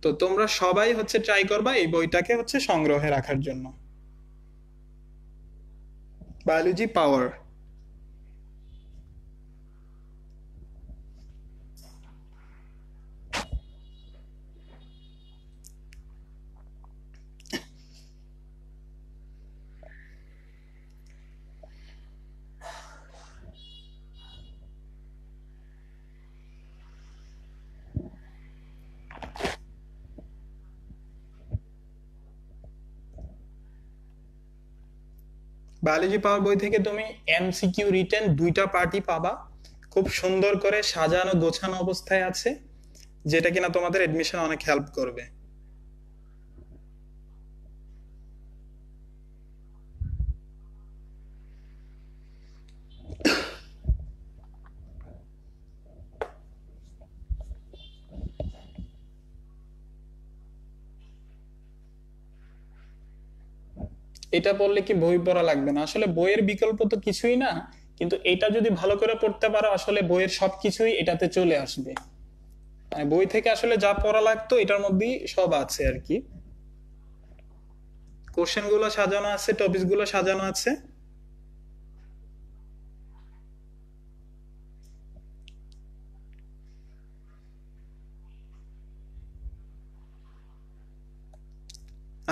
তো তোমরা সবাই হচ্ছে ট্রাই করবা এই বইটাকে হচ্ছে সংগ্রহে রাখার জন্য। বায়োলজি পাওয়ার। বায়োলজি পাওয়ার বই থেকে তুমি এমসিকিউ রিটেন দুইটা পার্টি পাবা, খুব সুন্দর করে সাজানো গোছানো অবস্থায় আছে, যেটা কিনা তোমাদের এডমিশন অনেক হেল্প করবে। এটা পড়লে কি বই পড়া লাগবে না? আসলে বইয়ের বিকল্প তো কিছুই না, কিন্তু এটা যদি ভালো করে পড়তে পারো আসলে বইয়ের সবকিছুই এটাতে চলে আসবে। মানে বই থেকে আসলে যা পড়া লাগতো এটার মধ্যেই সব আছে আর কি। কোশ্চেন গুলো সাজানো আছে, টপিক গুলো সাজানো আছে।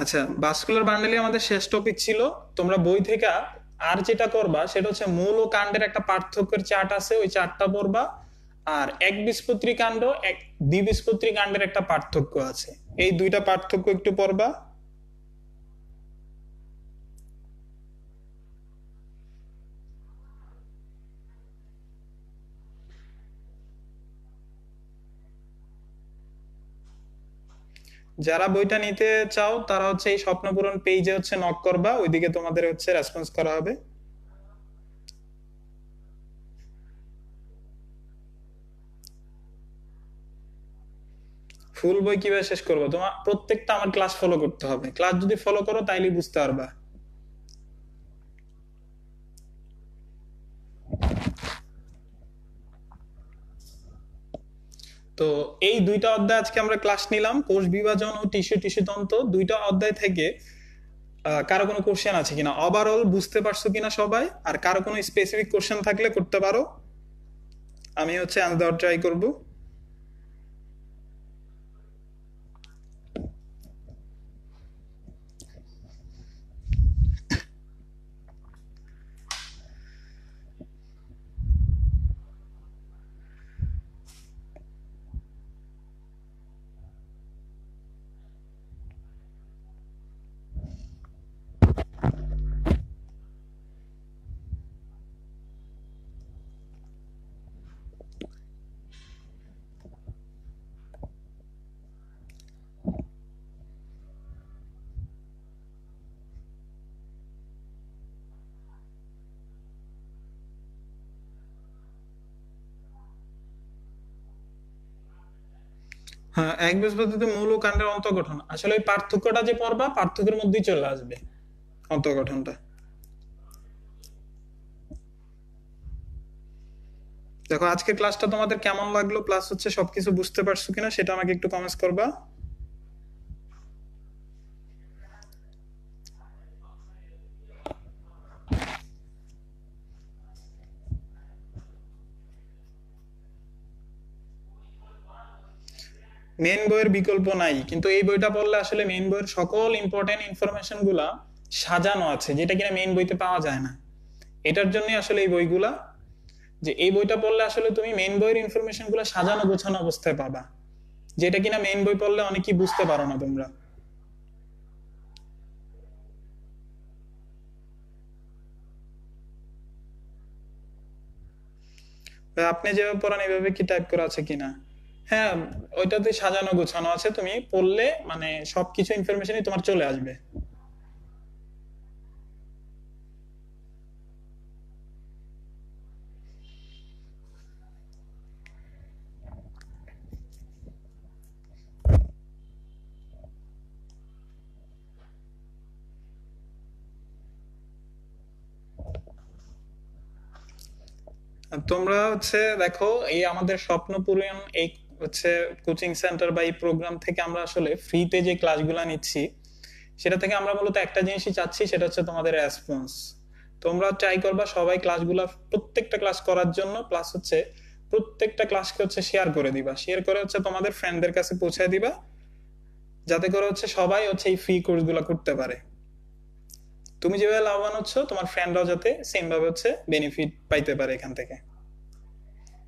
আচ্ছা, ভাস্কুলার বান্ডেলই আমাদের শেষ টপিক ছিল। তোমরা বই থেকে আর যেটা করবা সেটা হচ্ছে মূল ও কাণ্ডের একটা পার্থক্যের চার্ট আছে, ওই চার্টটা পড়বা। আর একবীজপত্রী কাণ্ড, এক দ্বিবীজপত্রী কাণ্ডের একটা পার্থক্য আছে, এই দুইটা পার্থক্য একটু পড়বা। যারা বইটা নিতে চাও তারা হচ্ছে এই স্বপ্নপূরণ পেজে হচ্ছে নক করবা, ওইদিকে তোমাদের হচ্ছে রেসপন্স করা হবে। ফুল বই কিভাবে শেষ করবো? তোমার প্রত্যেকটা আমার ক্লাস ফলো করতে হবে, ক্লাস যদি ফলো করো তাইলে বুঝতে পারবা। তো এই দুইটা অধ্যায় আজকে আমরা ক্লাস নিলাম, কোষ বিভাজন ও টিস্যু তন্ত্র দুইটা অধ্যায় থেকে কারো কোনো কোশ্চেন আছে কিনা, ওভারঅল বুঝতে পারছো কিনা সবাই, আর কারো কোনো স্পেসিফিক কোশ্চেন থাকলে করতে পারো, আমি হচ্ছে আনসার দেওয়ার ট্রাই করবো। হ্যাঁ, এক বীজ পদ্ধতিতে মূল ও কাণ্ডের অন্তর্গঠন, আসলে ওই পার্থক্যটা যে পড়বা পার্থক্যের মধ্যেই চলে আসবে অন্তর্গঠনটা। দেখো আজকের ক্লাসটা তোমাদের কেমন লাগলো, প্লাস হচ্ছে সবকিছু বুঝতে পারছো কিনা সেটা আমাকে একটু কমেন্টস করবা। মেন বইয়ের বিকল্প নাই, কিন্তু এই বইটা পড়লে আসলে মেন বইয়ের সকল ইম্পর্টেন্ট ইনফরমেশন গুলা সাজানো আছে, যেটা কিনা মেন বইতে পাওয়া যায় না। এটার জন্য আসলে এই বইগুলা, যে এই বইটা পড়লে আসলে তুমি মেন বইয়ের ইনফরমেশন গুলা সাজানো গোছানো অবস্থায় পাবা, যেটা কিনা মেন বই পড়লে অনেকেই বুঝতে পারো না তোমরা। আপনি যেভাবে পড়ান এভাবে কি টাইপ করা আছে কিনা? হ্যাঁ, ওইটাতে সাজানো গোছানো আছে, তুমি পড়লে মানে সবকিছু ইনফরমেশনই তোমার চলে আসবে। তোমরা হচ্ছে দেখো, এই আমাদের স্বপ্ন পূরণ এই হচ্ছে কোচিং সেন্টার বা এই প্রোগ্রাম থেকে আমরা আসলে ফ্রিতে যে ক্লাসগুলো নিচ্ছি, সেটা থেকে আমরা মূলত একটা জিনিসই চাচ্ছি, সেটা হচ্ছে তোমাদের রেসপন্স। তোমরা ট্রাই করবা সবাই ক্লাসগুলো প্রত্যেকটা ক্লাস করার জন্য, প্লাস হচ্ছে প্রত্যেকটা ক্লাসকে হচ্ছে শেয়ার করে দিবা, শেয়ার করে হচ্ছে তোমাদের ফ্রেন্ডদের কাছে পৌঁছে দিবা, যাতে করে হচ্ছে সবাই হচ্ছে এই ফ্রি কোর্সগুলো করতে পারে। তুমি যেভাবে লাভবান হচ্ছ তোমার ফ্রেন্ডরাও যাতে সেম ভাবে হচ্ছে বেনিফিট পাইতে পারে এখান থেকে,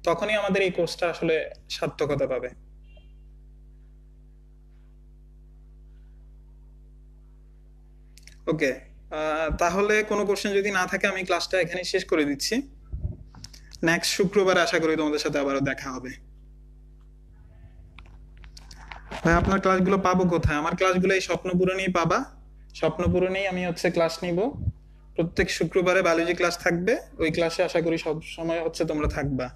তখনই আমাদের এই কোর্সটা আসলে সার্থকতা পাবে। ওকে, তাহলে কোনো কোশ্চেন যদি না থাকে আমি ক্লাসটা এখানে শেষ করে দিচ্ছি। নেক্সট শুক্রবার আশা করি তোমাদের সাথে আবারও দেখা হবে। ভাই আপনার ক্লাসগুলো পাবো কোথায়? আমার ক্লাসগুলো এই স্বপ্ন পূরণেই পাবা, স্বপ্ন পূরণেই আমি হচ্ছে ক্লাস নিব। প্রত্যেক শুক্রবারে বায়োলজি ক্লাস থাকবে, ওই ক্লাসে আশা করি সব সময় হচ্ছে তোমরা থাকবা।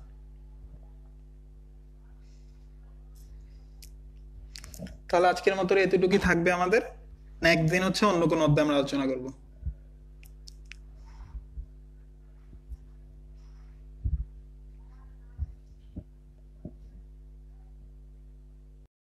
তাহলে আজকের মতো এতটুকুই থাকবে আমাদের, না একদিন হচ্ছে অন্য কোনো অধ্যায় আমরা আলোচনা করবো।